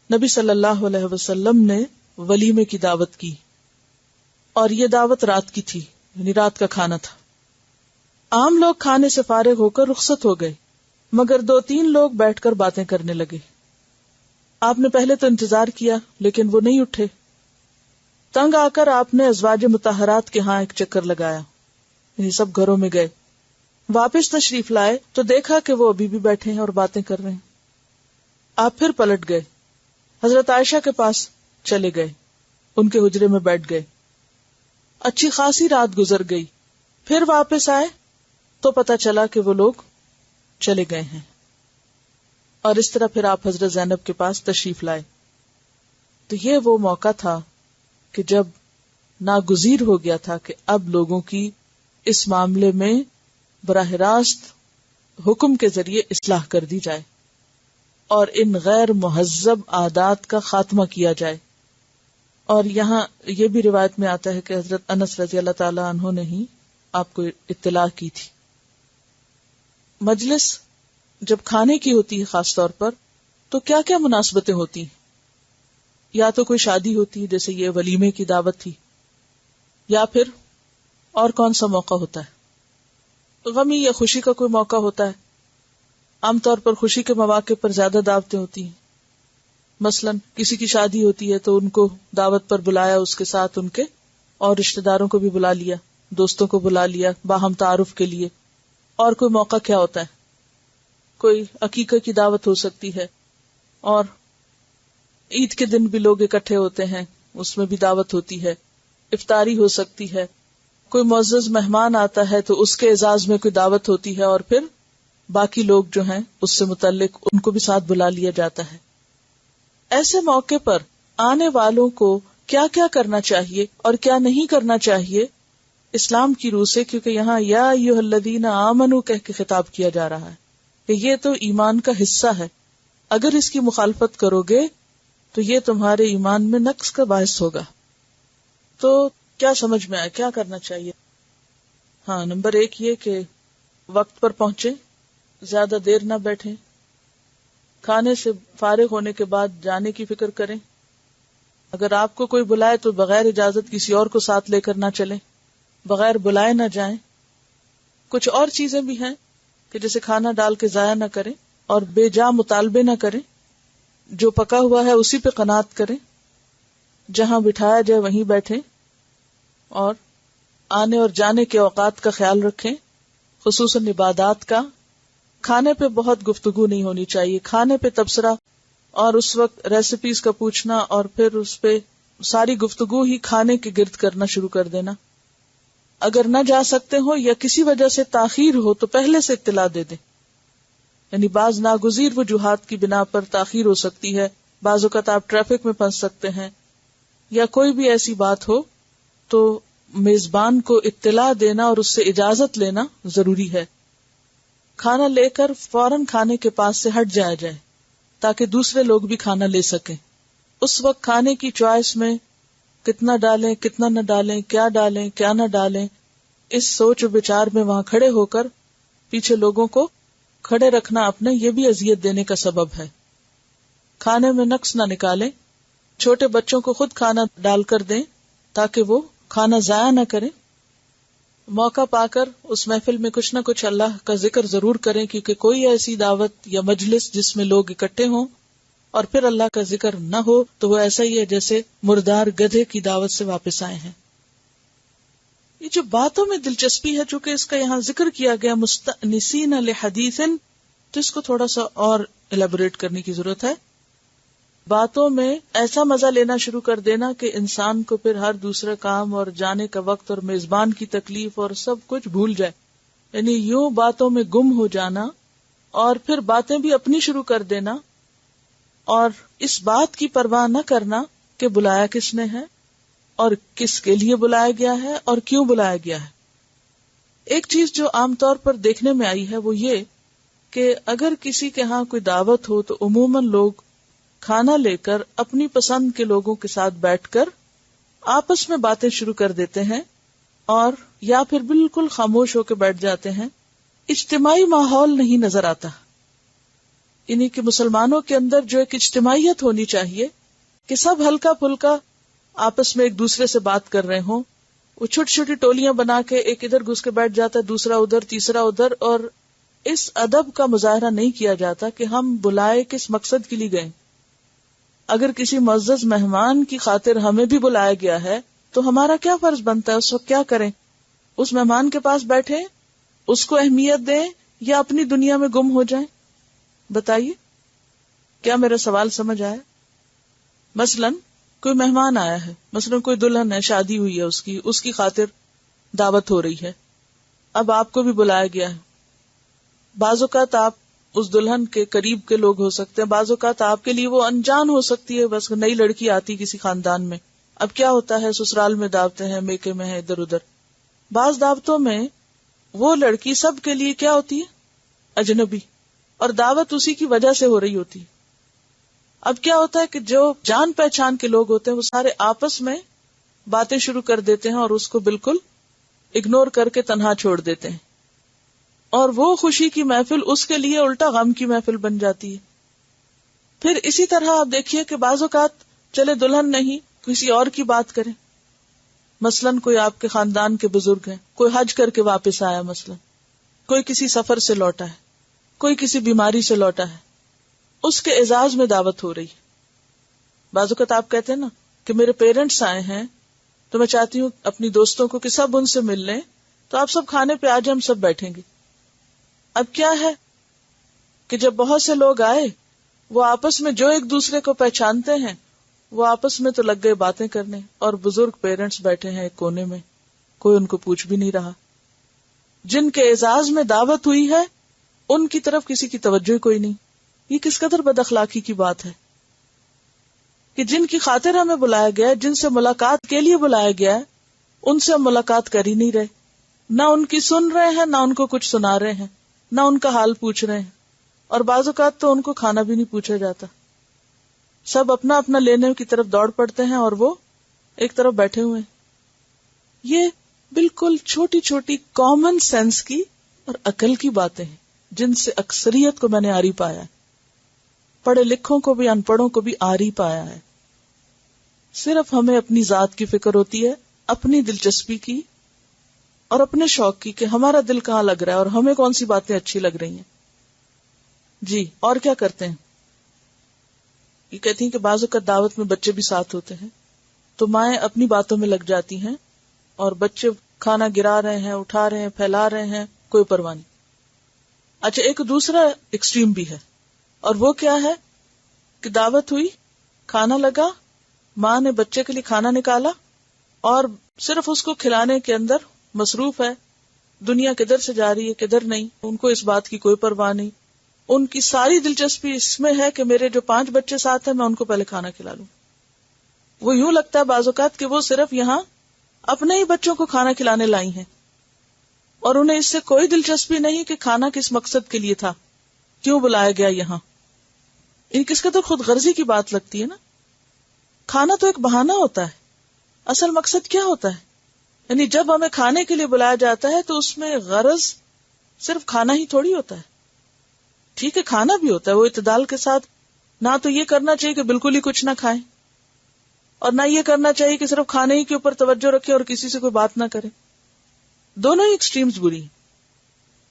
نبی صلی اللہ علیہ وسلم نے ولیمے کی دعوت کی، اور یہ دعوت رات کی تھی، یعنی رات کا کھانا تھا۔ عام لوگ کھانے سے فارغ ہو کر رخصت ہو گئے، مگر 2-3 لوگ بیٹھ کر باتیں کرنے لگے۔ آپ نے پہلے تو انتظار کیا لیکن وہ نہیں اٹھے۔ تنگ آ کر آپ نے ازواج مطہرات کے ہاں ایک چکر لگایا، یعنی سب گھروں میں گئے۔ واپس تشریف لائے تو دیکھا کہ وہ ابھی بھی بیٹھے ہیں اور باتیں کر رہے ہیں۔ آپ پھر پلٹ گئے، حضرت عائشہ کے پاس چلے گئے، ان کے حجرے میں بیٹھ گئے۔ اچھی خاصی رات گزر گئی، پھر واپس آئے تو پتہ چلا کہ وہ لوگ چلے گئے ہیں، اور اس طرح پھر آپ حضرت زینب کے پاس تشریف لائے۔ تو یہ وہ موقع تھا کہ جب ناگزیر ہو گیا تھا کہ اب لوگوں کی اس معاملے میں براہ راست حکم کے ذریعے اصلاح کر دی جائے اور ان غیر مہذب عادات کا خاتمہ کیا جائے۔ اور یہاں یہ بھی روایت میں آتا ہے کہ حضرت انس رضی اللہ تعالی عنہ نے ہی آپ کو اطلاع کی تھی۔ مجلس جب کھانے کی ہوتی ہے خاص طور پر، تو کیا کیا مناسبتیں ہوتی ہیں؟ یا تو کوئی شادی ہوتی ہے جیسے یہ ولیمے کی دعوت تھی، یا پھر اور کون سا موقع ہوتا ہے؟ غمی یا خوشی کا کوئی موقع ہوتا ہے۔ عام طور پر خوشی کے مواقع پر زیادہ دعوتیں ہوتی ہیں، مثلا کسی کی شادی ہوتی ہے تو ان کو دعوت پر بلایا، اس کے ساتھ ان کے اور رشتہ داروں کو بھی بلا لیا، دوستوں کو بلا لیا باہم تعارف کے لیے۔ اور کوئی موقع کیا ہوتا ہے؟ کوئی عقیقہ کی دعوت ہو سکتی ہے، اور عید کے دن بھی لوگ اکٹھے ہوتے ہیں، اس میں بھی دعوت ہوتی ہے۔ افطاری ہو سکتی ہے، کوئی معزز مہمان آتا ہے تو اس کے اعزاز میں کوئی دعوت ہوتی ہے، اور پھر باقی لوگ جو ہیں اس سے متعلق ان کو بھی ساتھ بلا لیا جاتا ہے۔ ایسے موقع پر آنے والوں کو کیا کیا کرنا چاہیے اور کیا نہیں کرنا چاہیے اسلام کی روح سے، کیونکہ یہاں یا ایھا الذین آمنوا کہہ کے خطاب کیا جا رہا ہے کہ یہ تو ایمان کا حصہ ہے، اگر اس کی مخالفت کرو گے تو یہ تمہارے ایمان میں نقص کا باعث ہوگا۔ تو کیا سمجھ میں آیا کیا کرنا چاہیے؟ ہاں، نمبر 1 یہ کہ وقت پر پہنچے، زیادہ دیر نہ بیٹھیں، کھانے سے فارغ ہونے کے بعد جانے کی فکر کریں. اگر آپ کو کوئی بلائے تو بغیر اجازت کسی اور کو ساتھ لے کر نہ چلیں، بغیر بلائے نہ جائیں. کچھ اور چیزیں بھی ہیں کہ جیسے کھانا ڈال کے ضائع نہ کریں اور بے جا مطالبے نہ کریں. جو پکا ہوا ہے اسی پہ قناعت کریں، جہاں بٹھایا جائے وہیں بیٹھیں، اور آنے اور جانے کے اوقات کا خیال رکھیں، خصوصاً عبادات کا. کھانے پہ بہت گفتگو نہیں ہونی چاہیے. کھانے پہ تبصرہ اور اس وقت ریسیپیز کا پوچھنا اور پھر اس پہ ساری گفتگو ہی کھانے کے گرد کرنا شروع کر دینا. اگر نہ جا سکتے ہو یا کسی وجہ سے تاخیر ہو تو پہلے سے اطلاع دے دیں. یعنی بعض ناگزیر وجوہات کی بنا پر تاخیر ہو سکتی ہے، بعض اوقات آپ ٹریفک میں پھنس سکتے ہیں، یا کوئی بھی ایسی بات ہو تو میزبان کو اطلاع دینا اور اس سے اجازت لینا ضروری ہے. کھانا لے کر فوراً کھانے کے پاس سے ہٹ جایا جائے تاکہ دوسرے لوگ بھی کھانا لے سکیں. اس وقت کھانے کی چوائس میں کتنا ڈالیں کتنا نہ ڈالیں، کیا ڈالیں کیا نہ ڈالیں، اس سوچ و بچار میں وہاں کھڑے ہو کر پیچھے لوگوں کو کھڑے رکھنا اپنے، یہ بھی اذیت دینے کا سبب ہے. کھانے میں نقص نہ نکالیں. چھوٹے بچوں کو خود کھانا ڈال کر دیں تاکہ وہ کھانا ضائع نہ کریں. موقع پا کر اس محفل میں کچھ نہ کچھ اللہ کا ذکر ضرور کریں، کیونکہ کوئی ایسی دعوت یا مجلس جس میں لوگ اکٹھے ہوں اور پھر اللہ کا ذکر نہ ہو تو وہ ایسا ہی ہے جیسے مردار گدھے کی دعوت سے واپس آئے ہیں. یہ جو باتوں میں دلچسپی ہے، چونکہ اس کا یہاں ذکر کیا گیا مستأنسین لحدیث، تو اس کو تھوڑا سا اور ایلیبوریٹ کرنے کی ضرورت ہے. باتوں میں ایسا مزہ لینا شروع کر دینا کہ انسان کو پھر ہر دوسرا کام اور جانے کا وقت اور میزبان کی تکلیف اور سب کچھ بھول جائے. یعنی یوں باتوں میں گم ہو جانا اور پھر باتیں بھی اپنی شروع کر دینا، اور اس بات کی پرواہ نہ کرنا کہ بلایا کس نے ہے اور کس کے لیے بلایا گیا ہے اور کیوں بلایا گیا ہے. ایک چیز جو عام طور پر دیکھنے میں آئی ہے وہ یہ کہ اگر کسی کے ہاں کوئی دعوت ہو تو عموماً لوگ کھانا لے کر اپنی پسند کے لوگوں کے ساتھ بیٹھ کر آپس میں باتیں شروع کر دیتے ہیں، اور یا پھر بالکل خاموش ہو کے بیٹھ جاتے ہیں. اجتماعی ماحول نہیں نظر آتا. یعنی کہ مسلمانوں کے اندر جو ایک اجتماعیت ہونی چاہیے کہ سب ہلکا پھلکا آپس میں ایک دوسرے سے بات کر رہے ہوں، وہ چھوٹی چھوٹی ٹولیاں بنا کے ایک ادھر گھس کے بیٹھ جاتا ہے، دوسرا ادھر، تیسرا ادھر، اور اس ادب کا مظاہرہ نہیں کیا جاتا کہ ہم بلائے کس مقصد کے لیے گئے. اگر کسی معزز مہمان کی خاطر ہمیں بھی بلایا گیا ہے تو ہمارا کیا فرض بنتا ہے اس وقت کیا کریں؟ اس مہمان کے پاس بیٹھے، اس کو اہمیت دیں یا اپنی دنیا میں گم ہو جائیں؟ بتائیے، کیا میرا سوال سمجھ آیا؟ مثلاً کوئی مہمان آیا ہے، مثلاً کوئی دلہن ہے، شادی ہوئی ہے، اس کی خاطر دعوت ہو رہی ہے. اب آپ کو بھی بلایا گیا ہے. بعض اوقات آپ اس دلہن کے قریب کے لوگ ہو سکتے ہیں، بعض اوقات آپ کے لیے وہ انجان ہو سکتی ہے، بس نئی لڑکی آتی کسی خاندان میں. اب کیا ہوتا ہے، سسرال میں دعوتیں ہیں، میکے میں ہے، ادھر ادھر. بعض دعوتوں میں وہ لڑکی سب کے لیے کیا ہوتی ہے، اجنبی، اور دعوت اسی کی وجہ سے ہو رہی ہوتی. اب کیا ہوتا ہے کہ جو جان پہچان کے لوگ ہوتے ہیں وہ سارے آپس میں باتیں شروع کر دیتے ہیں اور اس کو بالکل اگنور کر کے تنہا چھوڑ دیتے ہیں، اور وہ خوشی کی محفل اس کے لیے الٹا غم کی محفل بن جاتی ہے. پھر اسی طرح آپ دیکھیے کہ بعض اوقات چلے دلہن نہیں کسی اور کی بات کریں. مثلاً کوئی آپ کے خاندان کے بزرگ ہیں، کوئی حج کر کے واپس آیا، مثلاً کوئی کسی سفر سے لوٹا ہے، کوئی کسی بیماری سے لوٹا ہے، اس کے اعزاز میں دعوت ہو رہی ہے. بعض اوقات آپ کہتے ہیں نا کہ میرے پیرنٹس آئے ہیں تو میں چاہتی ہوں اپنی دوستوں کو کہ سب ان سے مل لیں، تو آپ سب کھانے پہ آ جائیں، ہم سب بیٹھیں گے. اب کیا ہے کہ جب بہت سے لوگ آئے، وہ آپس میں جو ایک دوسرے کو پہچانتے ہیں وہ آپس میں تو لگ گئے باتیں کرنے، اور بزرگ پیرنٹس بیٹھے ہیں ایک کونے میں، کوئی ان کو پوچھ بھی نہیں رہا. جن کے اعزاز میں دعوت ہوئی ہے ان کی طرف کسی کی توجہ کوئی نہیں. یہ کس قدر بد اخلاقی کی بات ہے کہ جن کی خاطر ہمیں بلایا گیا، جن سے ملاقات کے لیے بلایا گیا ہے، ان سے ہم ملاقات کر ہی نہیں رہے، نہ ان کی سن رہے ہیں، نہ ان کو کچھ سنا رہے ہیں، نہ ان کا حال پوچھ رہے ہیں، اور بعض اوقات تو ان کو کھانا بھی نہیں پوچھا جاتا. سب اپنا اپنا لینے کی طرف دوڑ پڑتے ہیں اور وہ ایک طرف بیٹھے ہوئے ہیں. یہ بالکل چھوٹی چھوٹی کامن سینس کی اور عقل کی باتیں ہیں جن سے اکثریت کو میں نے عاری پایا ہے. پڑھے لکھوں کو بھی ان پڑھوں کو بھی آری پایا ہے. صرف ہمیں اپنی ذات کی فکر ہوتی ہے, اپنی دلچسپی کی اور اپنے شوق کی, کہ ہمارا دل کہاں لگ رہا ہے اور ہمیں کون سی باتیں اچھی لگ رہی ہیں. جی, اور کیا کرتے ہیں؟ یہ کہتی ہیں کہ بعض اوقات دعوت میں بچے بھی ساتھ ہوتے ہیں تو مائیں اپنی باتوں میں لگ جاتی ہیں اور بچے کھانا گرا رہے ہیں, اٹھا رہے ہیں, پھیلا رہے ہیں, کوئی پرواہ نہیں. اچھا, ایک دوسرا ایکسٹریم بھی ہے, اور وہ کیا ہے کہ دعوت ہوئی, کھانا لگا, ماں نے بچے کے لیے کھانا نکالا اور صرف اس کو کھلانے کے اندر مصروف ہے, دنیا کدھر سے جا رہی ہے کدھر نہیں, ان کو اس بات کی کوئی پرواہ نہیں. ان کی ساری دلچسپی اس میں ہے کہ میرے جو 5 بچے ساتھ ہیں میں ان کو پہلے کھانا کھلا لوں. وہ یوں لگتا ہے بعض اوقات کہ وہ صرف یہاں اپنے ہی بچوں کو کھانا کھلانے لائی ہیں اور انہیں اس سے کوئی دلچسپی نہیں کہ کھانا کس مقصد کے لیے تھا, کیوں بلایا گیا یہاں. ان کس قدر خود غرضی کی بات لگتی ہے نا. کھانا تو ایک بہانہ ہوتا ہے, اصل مقصد کیا ہوتا ہے؟ یعنی جب ہمیں کھانے کے لیے بلایا جاتا ہے تو اس میں غرض صرف کھانا ہی تھوڑی ہوتا ہے. ٹھیک ہے, کھانا بھی ہوتا ہے, وہ اعتدال کے ساتھ. نہ تو یہ کرنا چاہیے کہ بالکل ہی کچھ نہ کھائیں, اور نہ یہ کرنا چاہیے کہ صرف کھانے ہی کے اوپر توجہ رکھے اور کسی سے کوئی بات نہ کرے. دونوں ہی ایکسٹریمز بری ہیں.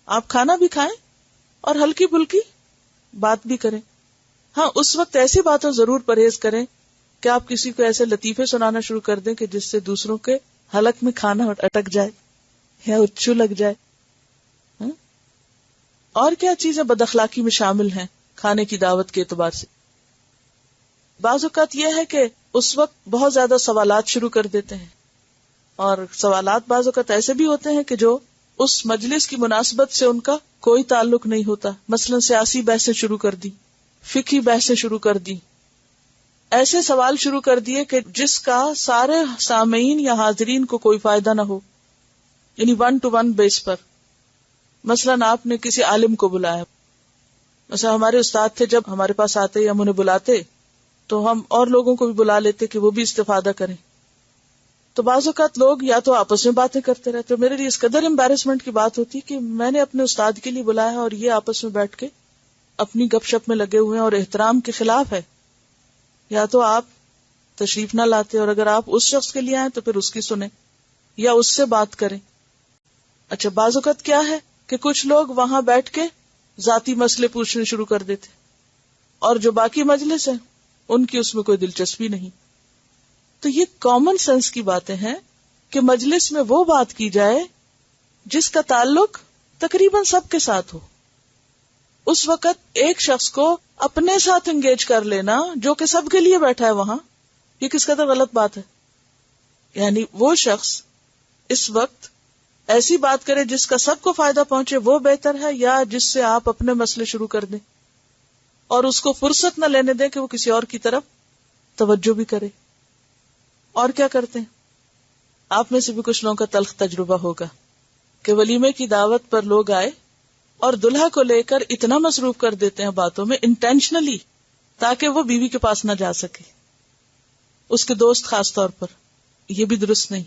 آپ کھانا بھی کھائیں اور ہلکی پھلکی بات بھی کریں. ہاں, اس وقت ایسی باتوں ضرور پرہیز کریں کہ آپ کسی کو ایسے لطیفے سنانا شروع کر دیں کہ جس سے دوسروں کے حلق میں کھانا اٹک جائے یا اچھو لگ جائے. اور کیا چیزیں بد اخلاقی میں شامل ہیں کھانے کی دعوت کے اعتبار سے؟ بعض اوقات یہ ہے کہ اس وقت بہت زیادہ سوالات شروع کر دیتے ہیں, اور سوالات بعض اوقات ایسے بھی ہوتے ہیں کہ جو اس مجلس کی مناسبت سے ان کا کوئی تعلق نہیں ہوتا. مثلا سیاسی بحثیں شروع کر دی, فقہی بحثیں شروع کر دی, ایسے سوال شروع کر دیے کہ جس کا سارے سامعین یا حاضرین کو کوئی فائدہ نہ ہو, یعنی 1 to 1 بیس پر. مثلا آپ نے کسی عالم کو بلایا, مثلا ہمارے استاد تھے, جب ہمارے پاس آتے یا ہم انہیں بلاتے تو ہم اور لوگوں کو بھی بلا لیتے کہ وہ بھی استفادہ کریں. تو بعض اوقات لوگ یا تو آپس میں باتیں کرتے رہتے. میرے لیے اس قدر امبیرسمنٹ کی بات ہوتی کہ میں نے اپنے استاد کے لیے بلایا اور یہ آپس میں بیٹھ کے اپنی گپ شپ میں لگے ہوئے ہیں اور احترام کے خلاف ہے. یا تو آپ تشریف نہ لاتے, اور اگر آپ اس شخص کے لیے آئیں تو پھر اس کی سنیں یا اس سے بات کریں. اچھا, بعض اوقات کیا ہے کہ کچھ لوگ وہاں بیٹھ کے ذاتی مسئلے پوچھنے شروع کر دیتے, اور جو باقی مجلس ہیں ان کی اس میں کوئی دلچسپی نہیں. تو یہ کامن سینس کی باتیں ہیں کہ مجلس میں وہ بات کی جائے جس کا تعلق تقریباً سب کے ساتھ ہو. اس وقت ایک شخص کو اپنے ساتھ انگیج کر لینا جو کہ سب کے لیے بیٹھا ہے وہاں, یہ کس قدر غلط بات ہے. یعنی وہ شخص اس وقت ایسی بات کرے جس کا سب کو فائدہ پہنچے, وہ بہتر ہے, یا جس سے آپ اپنے مسئلے شروع کر دیں اور اس کو فرصت نہ لینے دیں کہ وہ کسی اور کی طرف توجہ بھی کرے. اور کیا کرتے ہیں؟ آپ میں سے بھی کچھ لوگوں کا تلخ تجربہ ہوگا کہ ولیمے کی دعوت پر لوگ آئے اور دلہا کو لے کر اتنا مصروف کر دیتے ہیں باتوں میں انٹینشنلی, تاکہ وہ بیوی کے پاس نہ جا سکے, اس کے دوست خاص طور پر. یہ بھی درست نہیں,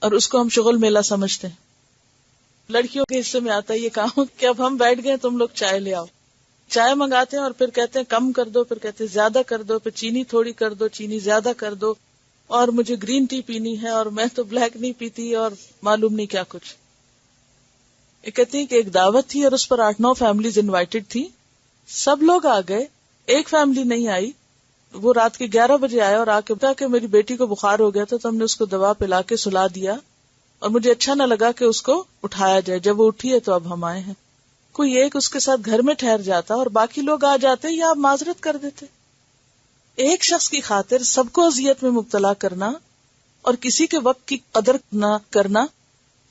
اور اس کو ہم شغل میلہ سمجھتے ہیں. لڑکیوں کے حصے میں آتا ہے یہ کام کہ اب ہم بیٹھ گئے تم لوگ چائے لے آؤ. چائے منگاتے ہیں اور پھر کہتے ہیں کم کر دو, پھر کہتے ہیں زیادہ کر دو, پھر چینی تھوڑی کر دو, چینی زیادہ کر دو, اور مجھے گرین ٹی پینی ہے اور میں تو بلیک نہیں پیتی, اور معلوم نہیں کیا کچھ. یہ کہتی ہیں کہ ایک دعوت تھی اور اس پر 8-9 فیملیز انوائٹڈ تھی. سب لوگ آ گئے, ایک فیملی نہیں آئی. وہ رات کے 11 بجے آیا اور آ کے بتا کہ میری بیٹی کو بخار ہو گیا تھا, تو ہم نے اس کو دوا پلا کے سلا دیا, اور مجھے اچھا نہ لگا کہ اس کو اٹھایا جائے. جب وہ اٹھی ہے تو اب ہم آئے ہیں. کوئی ایک اس کے ساتھ گھر میں ٹھہر جاتا اور باقی لوگ آ جاتے یا آپ معذرت کر دیتے. ایک شخص کی خاطر سب کو اذیت میں مبتلا کرنا اور کسی کے وقت کی قدر نہ کرنا,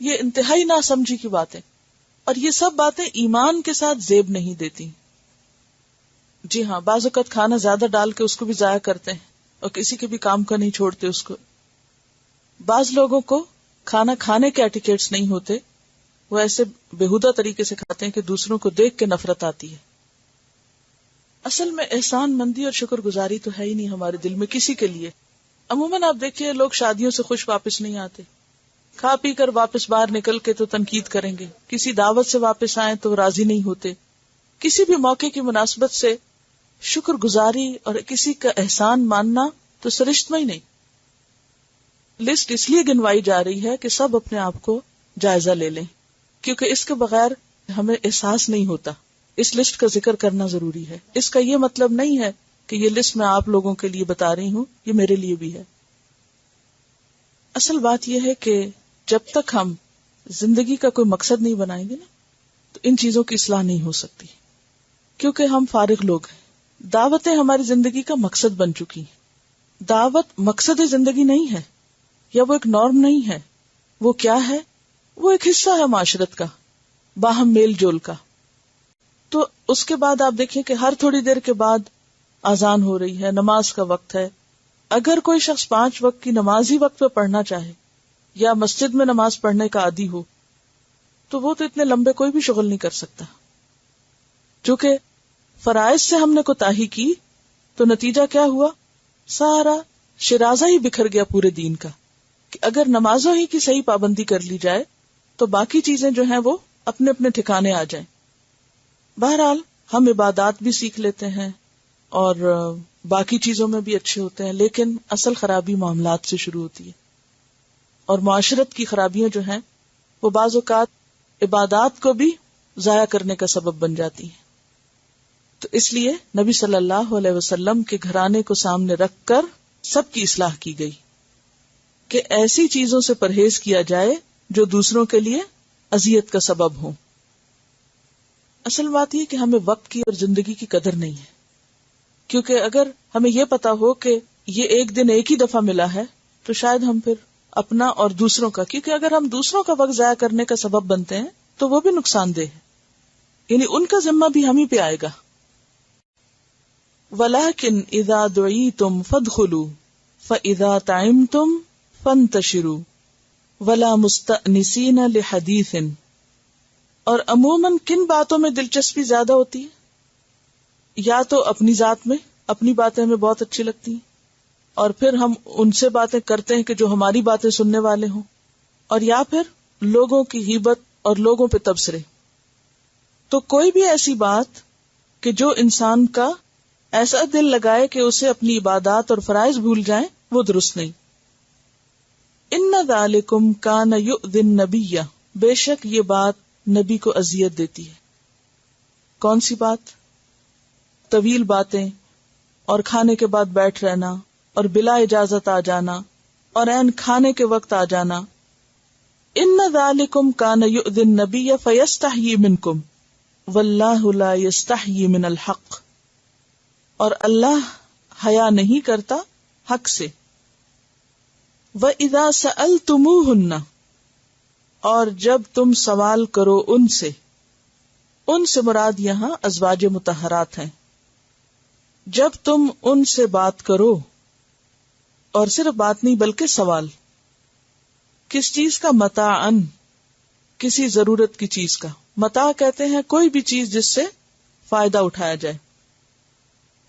یہ انتہائی ناسمجھی کی بات ہے, اور یہ سب باتیں ایمان کے ساتھ زیب نہیں دیتی. جی ہاں, بعض اوقات کھانا زیادہ ڈال کے اس کو بھی ضائع کرتے ہیں اور کسی کے بھی کام کا نہیں چھوڑتے اس کو. بعض لوگوں کو کھانا کھانے کے ایٹیکیٹس نہیں ہوتے, وہ ایسے بےہودہ طریقے سے کھاتے ہیں کہ دوسروں کو دیکھ کے نفرت آتی ہے. اصل میں احسان مندی اور شکر گزاری تو ہے ہی نہیں ہمارے دل میں کسی کے لیے. عموماً آپ دیکھیے لوگ شادیوں سے خوش واپس نہیں آتے, کھا پی کر واپس باہر نکل کے تو تنقید کریں گے. کسی دعوت سے واپس آئیں تو راضی نہیں ہوتے. کسی بھی موقع کی مناسبت سے شکر گزاری اور کسی کا احسان ماننا تو سرشت میں ہی نہیں. لسٹ اس لیے گنوائی جا رہی ہے کہ سب اپنے آپ کو جائزہ لے لیں، کیونکہ اس کے بغیر ہمیں احساس نہیں ہوتا. اس لسٹ کا ذکر کرنا ضروری ہے. اس کا یہ مطلب نہیں ہے کہ یہ لسٹ میں آپ لوگوں کے لیے بتا رہی ہوں، یہ میرے لیے بھی ہے. اصل بات یہ ہے کہ جب تک ہم زندگی کا کوئی مقصد نہیں بنائیں گے نا، تو ان چیزوں کی اصلاح نہیں ہو سکتی، کیونکہ ہم فارغ لوگ ہیں. دعوتیں ہماری زندگی کا مقصد بن چکی ہیں. دعوت مقصد زندگی نہیں ہے، یا وہ ایک نارم نہیں ہے. وہ کیا ہے؟ وہ ایک حصہ ہے معاشرت کا، باہم میل جول کا. تو اس کے بعد آپ دیکھیں کہ ہر تھوڑی دیر کے بعد اذان ہو رہی ہے، نماز کا وقت ہے. اگر کوئی شخص 5 وقت کی نماز ہی وقت پہ پڑھنا چاہے یا مسجد میں نماز پڑھنے کا عادی ہو، تو وہ تو اتنے لمبے کوئی بھی شغل نہیں کر سکتا. چونکہ فرائض سے ہم نے کوتاہی کی تو نتیجہ کیا ہوا؟ سارا شرازہ ہی بکھر گیا پورے دین کا. کہ اگر نمازوں ہی کی صحیح پابندی کر لی جائے تو باقی چیزیں جو ہیں وہ اپنے اپنے ٹھکانے آ جائیں. بہرحال ہم عبادات بھی سیکھ لیتے ہیں اور باقی چیزوں میں بھی اچھے ہوتے ہیں، لیکن اصل خرابی معاملات سے شروع ہوتی ہے. اور معاشرت کی خرابیاں جو ہیں وہ بعض اوقات عبادات کو بھی ضائع کرنے کا سبب بن جاتی ہیں. تو اس لیے نبی صلی اللہ علیہ وسلم کے گھرانے کو سامنے رکھ کر سب کی اصلاح کی گئی کہ ایسی چیزوں سے پرہیز کیا جائے جو دوسروں کے لیے اذیت کا سبب ہوں. اصل بات یہ کہ ہمیں وقت کی اور زندگی کی قدر نہیں ہے، کیونکہ اگر ہمیں یہ پتا ہو کہ یہ ایک دن ایک ہی دفعہ ملا ہے تو شاید ہم پھر اپنا اور دوسروں کا، کیونکہ اگر ہم دوسروں کا وقت ضائع کرنے کا سبب بنتے ہیں تو وہ بھی نقصان دہ ہے، یعنی ان کا ذمہ بھی ہم ہی پہ آئے گا. وَلَكِنْ إِذَا دُعِيتُمْ فَادْخُلُوا فَإِذَا طَعِمْتُمْ فَانْتَشِرُوا وَلَا مُسْتَأْنِسِينَ لِحَدِيثٍ. اور عموماً کن باتوں میں دلچسپی زیادہ ہوتی ہے؟ یا تو اپنی ذات میں، اپنی باتیں ہمیں بہت اچھی لگتی ہیں اور پھر ہم ان سے باتیں کرتے ہیں کہ جو ہماری باتیں سننے والے ہوں، اور یا پھر لوگوں کی غیبت اور لوگوں پہ تبصرے. تو کوئی بھی ایسی بات کہ جو انسان کا ایسا دل لگائے کہ اسے اپنی عبادات اور فرائض بھول جائیں، وہ درست نہیں. ان ذالکم کان یؤذی النبی، بے شک یہ بات نبی کو اذیت دیتی ہے. کون سی بات؟ طویل باتیں اور کھانے کے بعد بیٹھ رہنا اور بلا اجازت آ جانا اور عین کھانے کے وقت آ جانا. ان ذالکم کان یؤذی النبی فیستحیی منکم واللہ لا یستحیی من الحق. اور اللہ حیا نہیں کرتا حق سے. وَإِذَا سَأَلْتُمُوهُنَّ، اور جب تم سوال کرو ان سے مراد یہاں ازواج مطہرات ہیں. جب تم ان سے بات کرو، اور صرف بات نہیں بلکہ سوال، کس چیز کا؟ متاعن، کسی ضرورت کی چیز کا. متاع کہتے ہیں کوئی بھی چیز جس سے فائدہ اٹھایا جائے.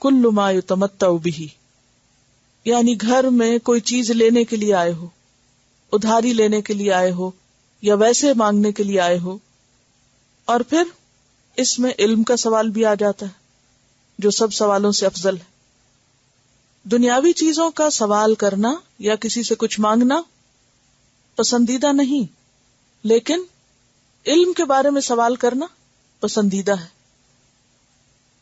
کل ما یتمتع بہ، یعنی گھر میں کوئی چیز لینے کے لیے آئے ہو، ادھاری لینے کے لیے آئے ہو یا ویسے مانگنے کے لیے آئے ہو. اور پھر اس میں علم کا سوال بھی آ جاتا ہے جو سب سوالوں سے افضل ہے. دنیاوی چیزوں کا سوال کرنا یا کسی سے کچھ مانگنا پسندیدہ نہیں، لیکن علم کے بارے میں سوال کرنا پسندیدہ ہے.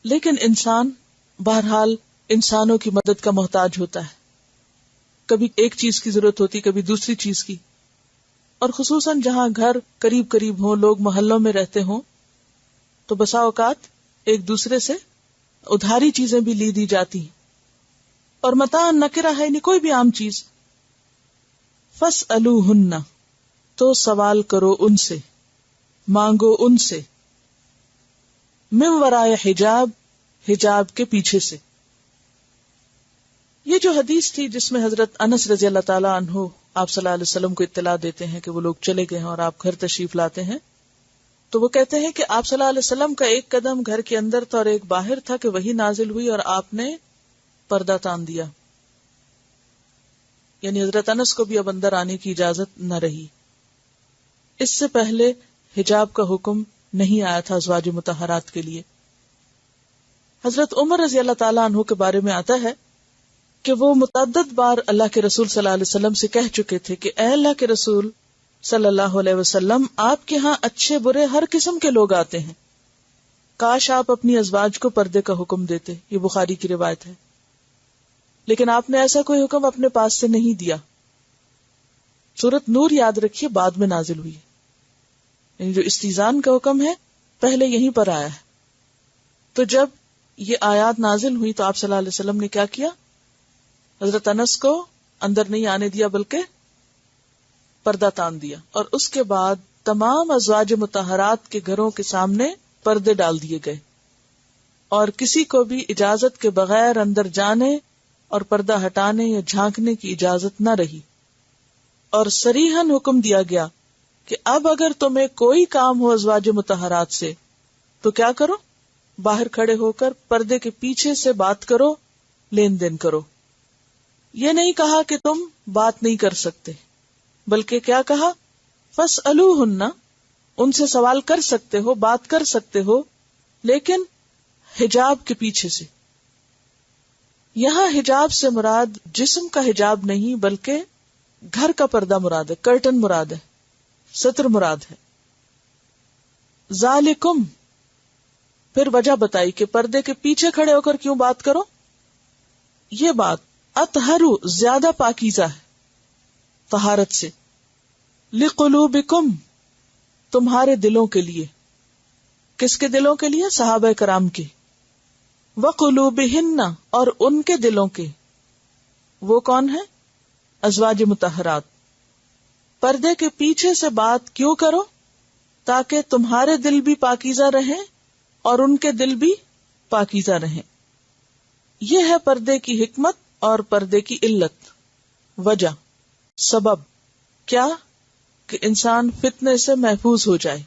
لیکن انسان بہرحال انسانوں کی مدد کا محتاج ہوتا ہے. کبھی ایک چیز کی ضرورت ہوتی، کبھی دوسری چیز کی. اور خصوصاً جہاں گھر قریب قریب ہوں، لوگ محلوں میں رہتے ہوں، تو بسا اوقات ایک دوسرے سے ادھاری چیزیں بھی لی دی جاتی ہیں. اور متاع نکرہ ہے، یعنی کوئی بھی عام چیز. فاسألوہن، تو سوال کرو ان سے، مانگو ان سے. من ورائے حجاب، حجاب کے پیچھے سے. یہ جو حدیث تھی جس میں حضرت انس رضی اللہ تعالی عنہ آپ صلی اللہ علیہ وسلم کو اطلاع دیتے ہیں کہ وہ لوگ چلے گئے ہیں اور آپ گھر تشریف لاتے ہیں، تو وہ کہتے ہیں کہ آپ صلی اللہ علیہ وسلم کا ایک قدم گھر کے اندر تھا اور ایک باہر تھا کہ وہی نازل ہوئی اور آپ نے پردہ تان دیا. یعنی حضرت انس کو بھی اب اندر آنے کی اجازت نہ رہی. اس سے پہلے حجاب کا حکم نہیں آیا تھا ازواج مطہرات کے لیے. حضرت عمر رضی اللہ تعالیٰ عنہ کے بارے میں آتا ہے کہ وہ متعدد بار اللہ کے رسول صلی اللہ علیہ وسلم سے کہہ چکے تھے کہ اے اللہ کے رسول صلی اللہ علیہ وسلم، آپ کے ہاں اچھے برے ہر قسم کے لوگ آتے ہیں، کاش آپ اپنی ازواج کو پردے کا حکم دیتے. یہ بخاری کی روایت ہے. لیکن آپ نے ایسا کوئی حکم اپنے پاس سے نہیں دیا. سورۃ نور یاد رکھیے بعد میں نازل ہوئی، یعنی جو استیزان کا حکم ہے پہلے یہیں پر آیا ہے. تو جب یہ آیات نازل ہوئی تو آپ صلی اللہ علیہ وسلم نے کیا کیا؟ حضرت انس کو اندر نہیں آنے دیا بلکہ پردہ تان دیا، اور اس کے بعد تمام ازواج مطہرات کے گھروں کے سامنے پردے ڈال دیے گئے، اور کسی کو بھی اجازت کے بغیر اندر جانے اور پردہ ہٹانے یا جھانکنے کی اجازت نہ رہی. اور صریحاً حکم دیا گیا کہ اب اگر تمہیں کوئی کام ہو ازواج مطہرات سے تو کیا کرو؟ باہر کھڑے ہو کر پردے کے پیچھے سے بات کرو، لین دین کرو. یہ نہیں کہا کہ تم بات نہیں کر سکتے، بلکہ کیا کہا؟ فاسألوہن، ان سے سوال کر سکتے ہو، بات کر سکتے ہو، لیکن حجاب کے پیچھے سے. یہاں حجاب سے مراد جسم کا حجاب نہیں بلکہ گھر کا پردہ مراد ہے، کرٹن مراد ہے، ستر مراد ہے. ذالکم، پھر وجہ بتائی کہ پردے کے پیچھے کھڑے ہو کر کیوں بات کرو. یہ بات اطہر، زیادہ پاکیزہ ہے طہارت سے، لقلوبکم، تمہارے دلوں کے لیے. کس کے دلوں کے لیے؟ صحابہ کرام کے. وقلوبہن، اور ان کے دلوں کے. وہ کون ہے؟ ازواج مطہرات. پردے کے پیچھے سے بات کیوں کرو؟ تاکہ تمہارے دل بھی پاکیزہ رہیں اور ان کے دل بھی پاکیزہ رہیں. یہ ہے پردے کی حکمت اور پردے کی علت، وجہ، سبب. کیا؟ کہ انسان فتنے سے محفوظ ہو جائے.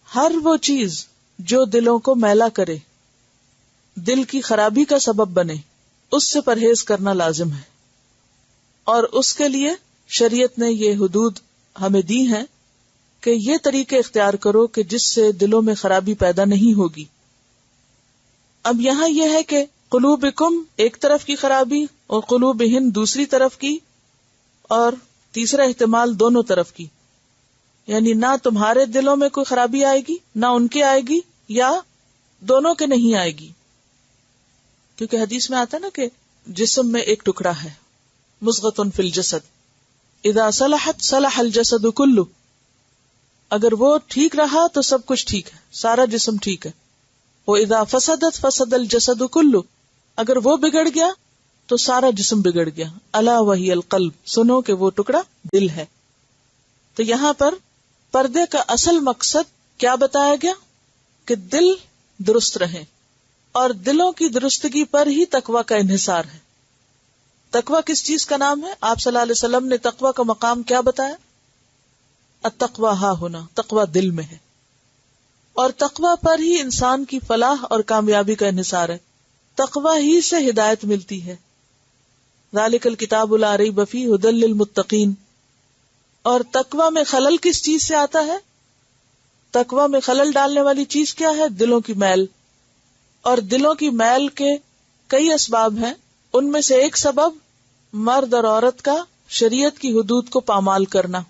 ہر وہ چیز جو دلوں کو میلا کرے، دل کی خرابی کا سبب بنے، اس سے پرہیز کرنا لازم ہے. اور اس کے لیے شریعت نے یہ حدود ہمیں دی ہیں کہ یہ طریقے اختیار کرو کہ جس سے دلوں میں خرابی پیدا نہیں ہوگی. اب یہاں یہ ہے کہ قلوبکم ایک طرف کی خرابی اور قلوبہن دوسری طرف کی، اور تیسرا احتمال دونوں طرف کی، یعنی نہ تمہارے دلوں میں کوئی خرابی آئے گی نہ ان کے آئے گی، یا دونوں کے نہیں آئے گی. کیونکہ حدیث میں آتا ہے نا کہ جسم میں ایک ٹکڑا ہے، مضغۃ فی الجسد، اذا صلحت صلح الجسد کلہ، اگر وہ ٹھیک رہا تو سب کچھ ٹھیک ہے، سارا جسم ٹھیک ہے. وَإِذَا فَسَدَتْ فَسَدَ الْجَسَدُ كُلُّهُ، اگر وہ بگڑ گیا تو سارا جسم بگڑ گیا. الا وہی القلب، سنو کہ وہ ٹکڑا دل ہے. تو یہاں پر پردے کا اصل مقصد کیا بتایا گیا؟ کہ دل درست رہے، اور دلوں کی درستگی پر ہی تقوی کا انحصار ہے. تقوی کس چیز کا نام ہے؟ آپ صلی اللہ علیہ وسلم نے تقوی کا مقام کیا بتایا؟ التقوی ہا ہونا، تقوی دل میں ہے، اور تقوی پر ہی انسان کی فلاح اور کامیابی کا انحصار ہے. تقوی ہی سے ہدایت ملتی ہے. ذالک الکتاب لا ریب فیہ ھدی للمتقین. اور تقوی میں خلل کس چیز سے آتا ہے؟ تقوی میں خلل ڈالنے والی چیز کیا ہے؟ دلوں کی میل. اور دلوں کی میل کے کئی اسباب ہیں، ان میں سے ایک سبب مرد اور عورت کا شریعت کی حدود کو پامال کرنا،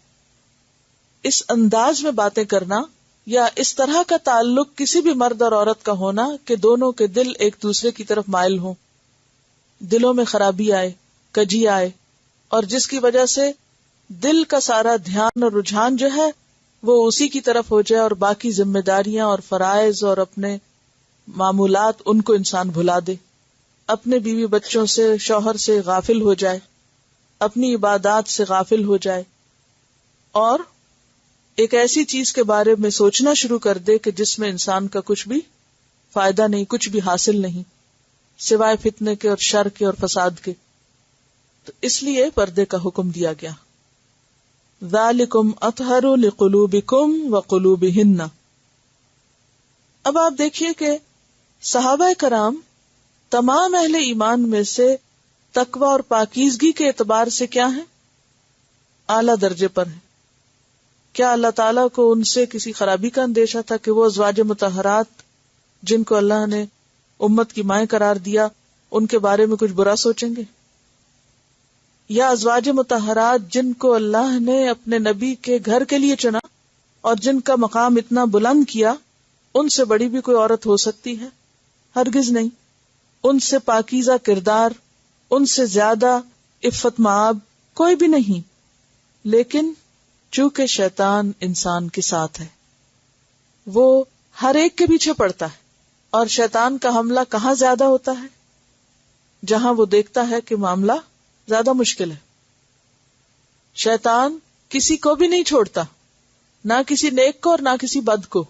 اس انداز میں باتیں کرنا، یا اس طرح کا تعلق کسی بھی مرد اور عورت کا ہونا کہ دونوں کے دل ایک دوسرے کی طرف مائل ہوں، دلوں میں خرابی آئے، کجی آئے، اور جس کی وجہ سے دل کا سارا دھیان اور رجحان جو ہے وہ اسی کی طرف ہو جائے، اور باقی ذمہ داریاں اور فرائض اور اپنے معمولات ان کو انسان بھلا دے، اپنے بیوی بچوں سے، شوہر سے غافل ہو جائے، اپنی عبادات سے غافل ہو جائے، اور ایک ایسی چیز کے بارے میں سوچنا شروع کر دے کہ جس میں انسان کا کچھ بھی فائدہ نہیں، کچھ بھی حاصل نہیں سوائے فتنے کے اور شر کے اور فساد کے. تو اس لیے پردے کا حکم دیا گیا. ذالکم اطہر لقلوبکم وقلوبہن. اب آپ دیکھیے کہ صحابہ کرام تمام اہل ایمان میں سے تقوی اور پاکیزگی کے اعتبار سے کیا ہیں؟ اعلیٰ درجے پر ہیں. کیا اللہ تعالیٰ کو ان سے کسی خرابی کا اندیشہ تھا کہ وہ ازواج مطہرات جن کو اللہ نے امت کی مائیں قرار دیا، ان کے بارے میں کچھ برا سوچیں گے؟ یا ازواج مطہرات جن کو اللہ نے اپنے نبی کے گھر کے لیے چنا اور جن کا مقام اتنا بلند کیا، ان سے بڑی بھی کوئی عورت ہو سکتی ہے؟ ہرگز نہیں. ان سے پاکیزہ کردار، ان سے زیادہ عفت مآب کوئی بھی نہیں. لیکن چونکہ شیطان انسان کے ساتھ ہے، وہ ہر ایک کے پیچھے پڑتا ہے، اور شیطان کا حملہ کہاں زیادہ ہوتا ہے؟ جہاں وہ دیکھتا ہے کہ معاملہ زیادہ مشکل ہے. شیطان کسی کو بھی نہیں چھوڑتا، نہ کسی نیک کو اور نہ کسی بد کو،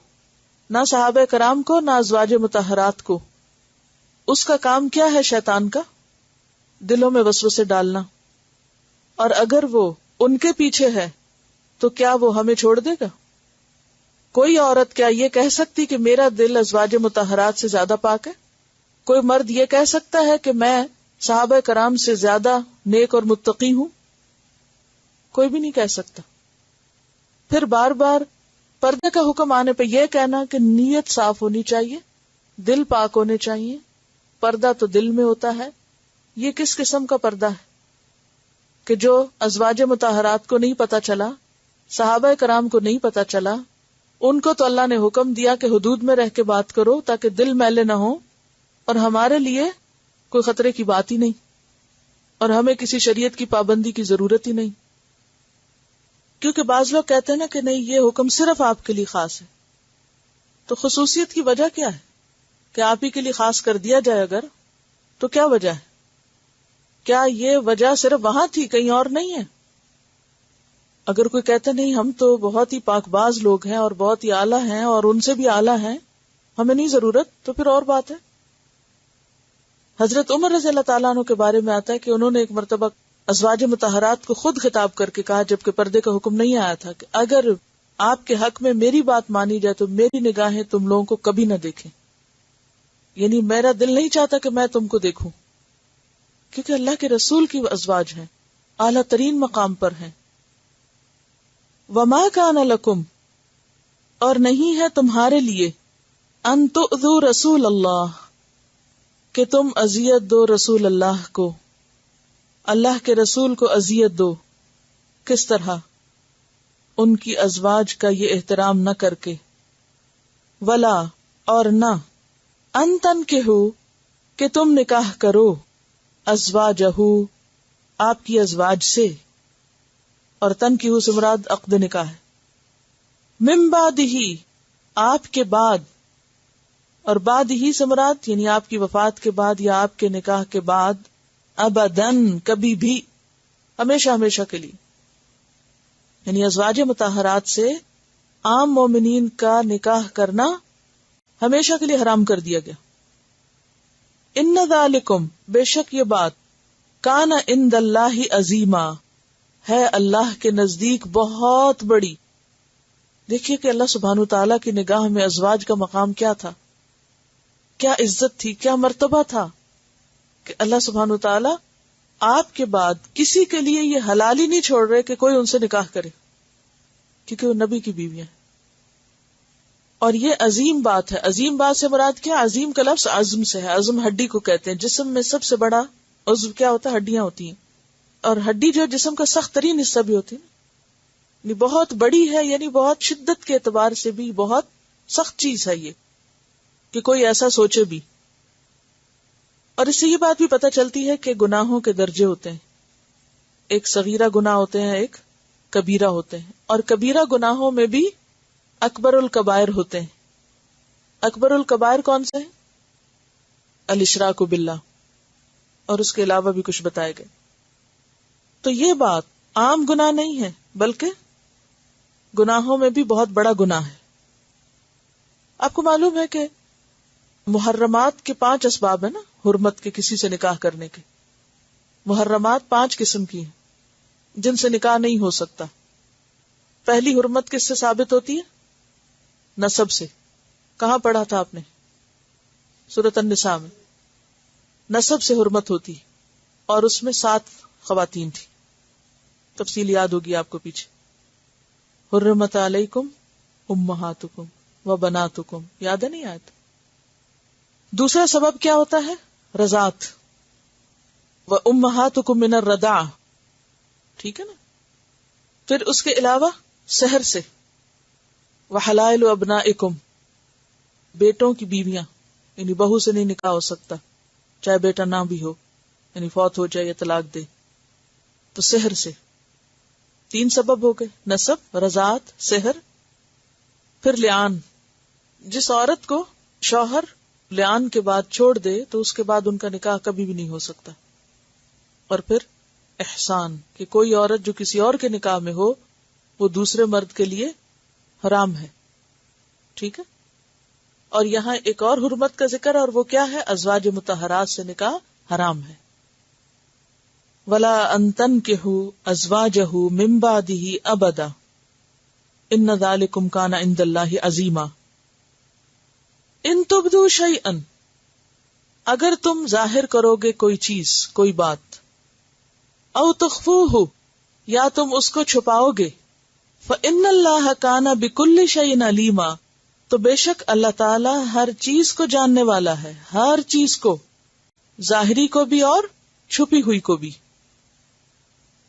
نہ صحابہ کرام کو، نہ ازواج مطہرات کو. اس کا کام کیا ہے شیطان کا؟ دلوں میں وسوسے ڈالنا. اور اگر وہ ان کے پیچھے ہے تو کیا وہ ہمیں چھوڑ دے گا؟ کوئی عورت کیا یہ کہہ سکتی کہ میرا دل ازواج مطہرات سے زیادہ پاک ہے؟ کوئی مرد یہ کہہ سکتا ہے کہ میں صحابہ کرام سے زیادہ نیک اور متقی ہوں؟ کوئی بھی نہیں کہہ سکتا. پھر بار بار پردے کا حکم آنے پہ یہ کہنا کہ نیت صاف ہونی چاہیے، دل پاک ہونے چاہیے. پردہ تو دل میں ہوتا ہے. یہ کس قسم کا پردہ ہے کہ جو ازواج مطہرات کو نہیں پتا چلا، صحابہ کرام کو نہیں پتا چلا؟ ان کو تو اللہ نے حکم دیا کہ حدود میں رہ کے بات کرو تاکہ دل میلے نہ ہو، اور ہمارے لیے کوئی خطرے کی بات ہی نہیں، اور ہمیں کسی شریعت کی پابندی کی ضرورت ہی نہیں. کیونکہ بعض لوگ کہتے ہیں نا کہ نہیں، یہ حکم صرف آپ کے لیے خاص ہے. تو خصوصیت کی وجہ کیا ہے کہ آپ ہی کے لیے خاص کر دیا جائے؟ اگر تو کیا وجہ ہے؟ کیا یہ وجہ صرف وہاں تھی، کہیں اور نہیں ہے؟ اگر کوئی کہتا نہیں ہم تو بہت ہی پاک باز لوگ ہیں اور بہت ہی اعلیٰ ہیں اور ان سے بھی اعلیٰ ہیں، ہمیں نہیں ضرورت، تو پھر اور بات ہے. حضرت عمر رضی اللہ تعالیٰ عنہ کے بارے میں آتا ہے کہ انہوں نے ایک مرتبہ ازواج مطہرات کو خود خطاب کر کے کہا، جبکہ پردے کا حکم نہیں آیا تھا، کہ اگر آپ کے حق میں میری بات مانی جائے تو میری نگاہیں تم لوگوں کو کبھی نہ دیکھیں. یعنی میرا دل نہیں چاہتا کہ میں تم کو دیکھوں، کیونکہ اللہ کے رسول کی ازواج ہیں، اعلیٰ ترین مقام پر ہیں. وَمَا كَانَ لَكُمْ، اور نہیں ہے تمہارے لیے، ان تؤذوا رسول اللہ، کہ تم اذیت دو رسول اللہ کو، اللہ کے رسول کو اذیت دو. کس طرح؟ ان کی ازواج کا یہ احترام نہ کر کے. ولا، اور نہ، ان تنکحوا، کہ تم نکاح کرو، ازواجہ، آپ کی ازواج سے. اور تنکحوا سے مراد عقد نکاح ہے. من بعدہ، آپ کے بعد، اور بعد ہی سے مراد یعنی آپ کی وفات کے بعد یا آپ کے نکاح کے بعد. ابداً، کبھی بھی، ہمیشہ ہمیشہ کے لیے. یعنی ازواج مطہرات سے عام مومنین کا نکاح کرنا ہمیشہ کے لیے حرام کر دیا گیا. ان ذالکم، بے شک یہ بات، کان عند اللہ عظیما، ہے اللہ کے نزدیک بہت بڑی. دیکھیے کہ اللہ سبحانہ تعالیٰ کی نگاہ میں ازواج کا مقام کیا تھا، کیا عزت تھی، کیا مرتبہ تھا، کہ اللہ سبحانہ تعالیٰ آپ کے بعد کسی کے لیے یہ حلال ہی نہیں چھوڑ رہے کہ کوئی ان سے نکاح کرے، کیونکہ وہ نبی کی بیوی ہیں. اور یہ عظیم بات ہے. عظیم بات سے مراد کیا؟ عظیم کا لفظ عظم سے ہے. عظم ہڈی کو کہتے ہیں. جسم میں سب سے بڑا عضو کیا ہوتا ہے؟ ہڈیاں ہوتی ہیں. اور ہڈی جو جسم کا سخت ترین حصہ بھی ہوتی ہے، یعنی بہت بڑی ہے، یعنی بہت شدت کے اعتبار سے بھی بہت سخت چیز ہے یہ، کہ کوئی ایسا سوچے بھی. اور اس سے یہ بات بھی پتہ چلتی ہے کہ گناہوں کے درجے ہوتے ہیں. ایک صغیرہ گناہ ہوتے ہیں، ایک کبیرہ ہوتے ہیں. اور کبیرہ گناہوں میں بھی اکبر الکبائر ہوتے ہیں. اکبر الکبائر کون سے ہیں؟ الاشراک باللہ، اور اس کے علاوہ بھی کچھ بتائے گئے. تو یہ بات عام گناہ نہیں ہے، بلکہ گناہوں میں بھی بہت بڑا گناہ ہے. آپ کو معلوم ہے کہ محرمات کے 5 اسباب ہیں نا حرمت کے، کسی سے نکاح کرنے کے. محرمات 5 قسم کی ہیں جن سے نکاح نہیں ہو سکتا. پہلی حرمت کس سے ثابت ہوتی ہے؟ نسب سے. کہاں پڑھا تھا آپ نے؟ سورۃ النساء میں. نسب سے حرمت ہوتی، اور اس میں 7 خواتین تھی. تفصیل یاد ہوگی آپ کو پیچھے. حرمت علیکم امہاتکم و بناتکم، یاد ہے نہیں آیت؟ دوسرا سبب کیا ہوتا ہے؟ رضاعت. وَأُمَّهَاتُكُم مِّنَ الرَّضَاعَةِ، ٹھیک ہے نا. پھر اس کے علاوہ سحر سے. وَحَلَائِلُ أَبْنَائِكُم، بیٹوں کی بیویاں، یعنی بہو سے نہیں نکاح ہو سکتا چاہے بیٹا نہ بھی ہو، یعنی فوت ہو جائے یا طلاق دے. تو سحر سے 3 سبب ہو گئے، نسب، رضاعت، سحر. پھر لعان، جس عورت کو شوہر لعان کے بعد چھوڑ دے تو اس کے بعد ان کا نکاح کبھی بھی نہیں ہو سکتا. اور پھر احسان، کہ کوئی عورت جو کسی اور کے نکاح میں ہو وہ دوسرے مرد کے لیے حرام ہے. ٹھیک ہے. اور یہاں ایک اور حرمت کا ذکر ہے، اور وہ کیا ہے؟ ازواج مطہرات سے نکاح حرام ہے. ولا ان تنکحوا ازواجہ من بعدہ ابدا ان ذلکم کان عند اللہ عظیما. ان تبدوا شیئا، اگر تم ظاہر کرو گے کوئی چیز، کوئی بات، او تخفوہ، یا تم اس کو چھپاؤ گے، فإن اللہ کان بکل شیء علیما، تو بے شک اللہ تعالی ہر چیز کو جاننے والا ہے، ہر چیز کو، ظاہری کو بھی اور چھپی ہوئی کو بھی.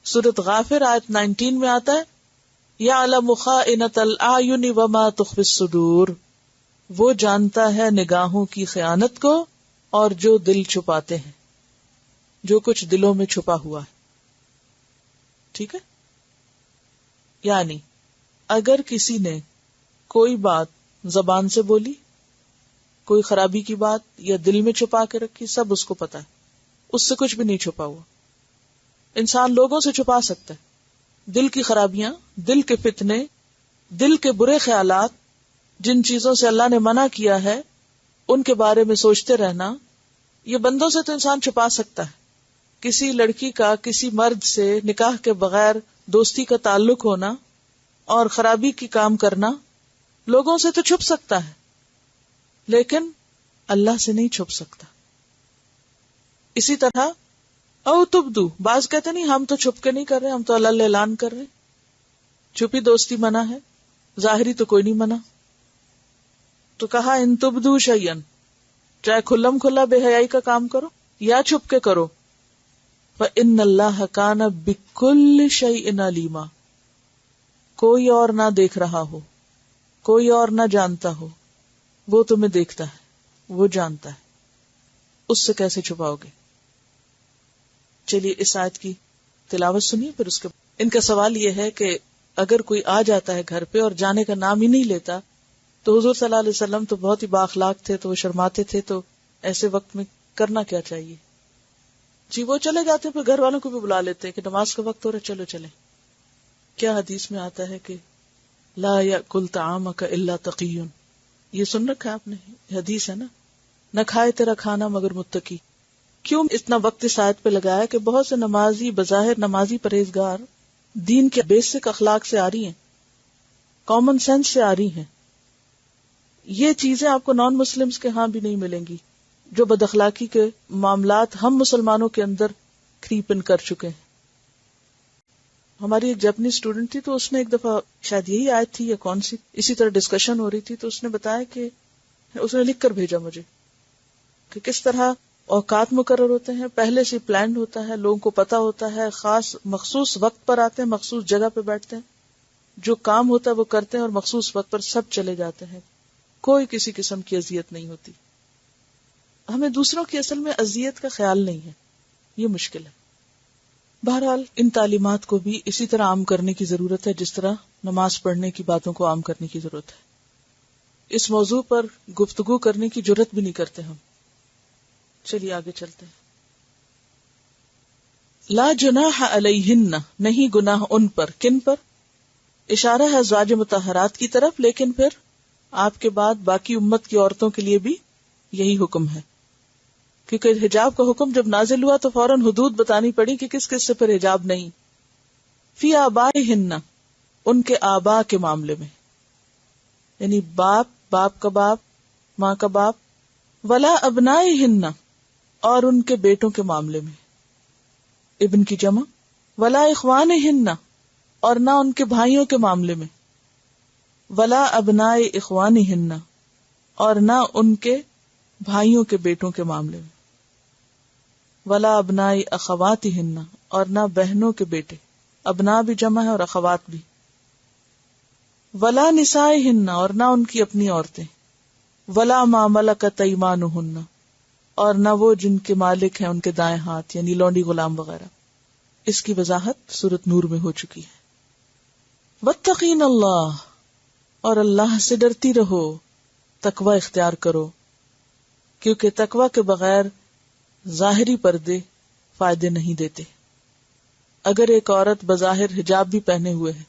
سورۃ غافر آیت 19 میں آتا ہے یعلم خائنۃ الاعین وما تخفی الصدور، وہ جانتا ہے نگاہوں کی خیانت کو اور جو دل چھپاتے ہیں، جو کچھ دلوں میں چھپا ہوا ہے. ٹھیک ہے. یعنی اگر کسی نے کوئی بات زبان سے بولی، کوئی خرابی کی بات یا دل میں چھپا کے رکھی، سب اس کو پتا ہے، اس سے کچھ بھی نہیں چھپا ہوا. انسان لوگوں سے چھپا سکتا ہے دل کی خرابیاں، دل کے فتنے، دل کے برے خیالات، جن چیزوں سے اللہ نے منع کیا ہے ان کے بارے میں سوچتے رہنا، یہ بندوں سے تو انسان چھپا سکتا ہے. کسی لڑکی کا کسی مرد سے نکاح کے بغیر دوستی کا تعلق ہونا اور خرابی کی کام کرنا لوگوں سے تو چھپ سکتا ہے، لیکن اللہ سے نہیں چھپ سکتا. اسی طرح او تبدو، بعض کہتے نہیں ہم تو چھپ کے نہیں کر رہے، ہم تو اللہ اعلان کر رہے. چھپی دوستی منع ہے، ظاہری تو کوئی نہیں منع. تو کہا ان تبدو شیئن، چاہے کھلم کھلا بے حیائی کا کام کرو یا چھپ کے کرو، فإن اللہ کان بکل شیء علیما، کوئی اور نہ دیکھ رہا ہو، کوئی اور نہ جانتا ہو، وہ تمہیں دیکھتا ہے، وہ جانتا ہے، اس سے کیسے چھپاؤ گے. چلیے اس آیت کی تلاوت سنیے. پھر اس کے ان کا سوال یہ ہے کہ اگر کوئی آ جاتا ہے گھر پہ اور جانے کا نام ہی نہیں لیتا، تو حضور صلی اللہ علیہ وسلم تو بہت ہی بااخلاق تھے، تو وہ شرماتے تھے، تو ایسے وقت میں کرنا کیا چاہیے؟ جی وہ چلے جاتے، پھر گھر والوں کو بھی بلا لیتے کہ نماز کا وقت ہو رہا ہے، چلو چلیں. کیا حدیث میں آتا ہے کہ لا یأکل طعامک الا تقی، یہ سن رکھا ہے آپ نے، حدیث ہے نا، نہ کھائے تیرا کھانا مگر متقی. کیوں اتنا وقت اس آیت پہ لگایا؟ کہ بہت سے نمازی، بظاہر نمازی پرہیزگار، دین کے بیسک اخلاق سے آ رہی ہیں، کامن سینس سے آ رہی ہیں. یہ چیزیں آپ کو نان مسلمز کے ہاں بھی نہیں ملیں گی، جو بد اخلاقی کے معاملات ہم مسلمانوں کے اندر کریپ ان کر چکے ہیں. ہماری ایک جاپنیز اسٹوڈنٹ تھی، تو اس نے ایک دفعہ شاید یہی آیت تھی یا کون سی، اسی طرح ڈسکشن ہو رہی تھی، تو اس نے بتایا کہ اس نے لکھ کر بھیجا مجھے کہ کس طرح اوقات مقرر ہوتے ہیں، پہلے سے پلانڈ ہوتا ہے، لوگوں کو پتا ہوتا ہے، خاص مخصوص وقت پر آتے ہیں، مخصوص جگہ پہ بیٹھتے ہیں، جو کام ہوتا ہے وہ کرتے ہیں، اور مخصوص وقت پر سب چلے جاتے ہیں، کوئی کسی قسم کی اذیت نہیں ہوتی. ہمیں دوسروں کی اصل میں اذیت کا خیال نہیں ہے، یہ مشکل ہے. بہرحال ان تعلیمات کو بھی اسی طرح عام کرنے کی ضرورت ہے جس طرح نماز پڑھنے کی باتوں کو عام کرنے کی ضرورت ہے. اس موضوع پر گفتگو کرنے کی جرات بھی نہیں کرتے ہم. چلیے آگے چلتے ہیں. لا جناح علیہن، نہیں گناہ ان پر. کن پر؟ اشارہ ہے ازواج مطہرات کی طرف، لیکن پھر آپ کے بعد باقی امت کی عورتوں کے لیے بھی یہی حکم ہے، کیونکہ حجاب کا حکم جب نازل ہوا تو فوراً حدود بتانی پڑی کہ کس کس سے پھر حجاب نہیں. فی آبائہن، ان کے آبا کے معاملے میں، یعنی باپ، باپ کا باپ، ماں کا باپ. ولا ابنائہن، اور ان کے بیٹوں کے معاملے میں، ابن کی جمع. ولا اخوانہن، اور نہ ان کے بھائیوں کے معاملے میں. ولا ابناء اخوانہن، اور نہ ان کے بھائیوں کے بیٹوں کے معاملے میں. ولا ابنائی اخواتہن، اور نہ بہنوں کے بیٹے. ابنا بھی جمع ہے اور اخوات بھی. ولا نسائہن، اور نہ ان کی اپنی عورتیں. ولا ما ملکت ایمانہن، اور نہ وہ جن کے مالک ہیں ان کے دائیں ہاتھ، یعنی لونڈی غلام وغیرہ. اس کی وضاحت سورۃ نور میں ہو چکی ہے. واتقین اللہ، اور اللہ سے ڈرتی رہو، تقوی اختیار کرو، کیونکہ تقوی کے بغیر ظاہری پردے فائدے نہیں دیتے. اگر ایک عورت بظاہر حجاب بھی پہنے ہوئے ہے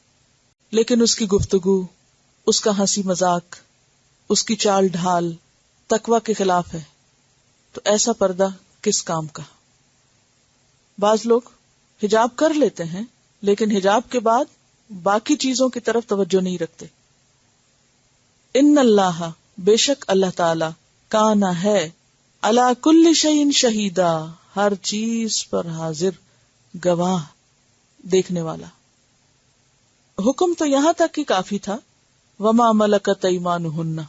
لیکن اس کی گفتگو، اس کا ہنسی مذاق، اس کی چال ڈھال تقوی کے خلاف ہے تو ایسا پردہ کس کام کا؟ بعض لوگ حجاب کر لیتے ہیں لیکن حجاب کے بعد باقی چیزوں کی طرف توجہ نہیں رکھتے. ان اللہ، بے شک اللہ تعالی، کانا ہے، علی کل شیء شہیدا، ہر چیز پر حاضر، گواہ، دیکھنے والا. حکم تو یہاں تک ہی کافی تھا، وما ملکت ایمانہن،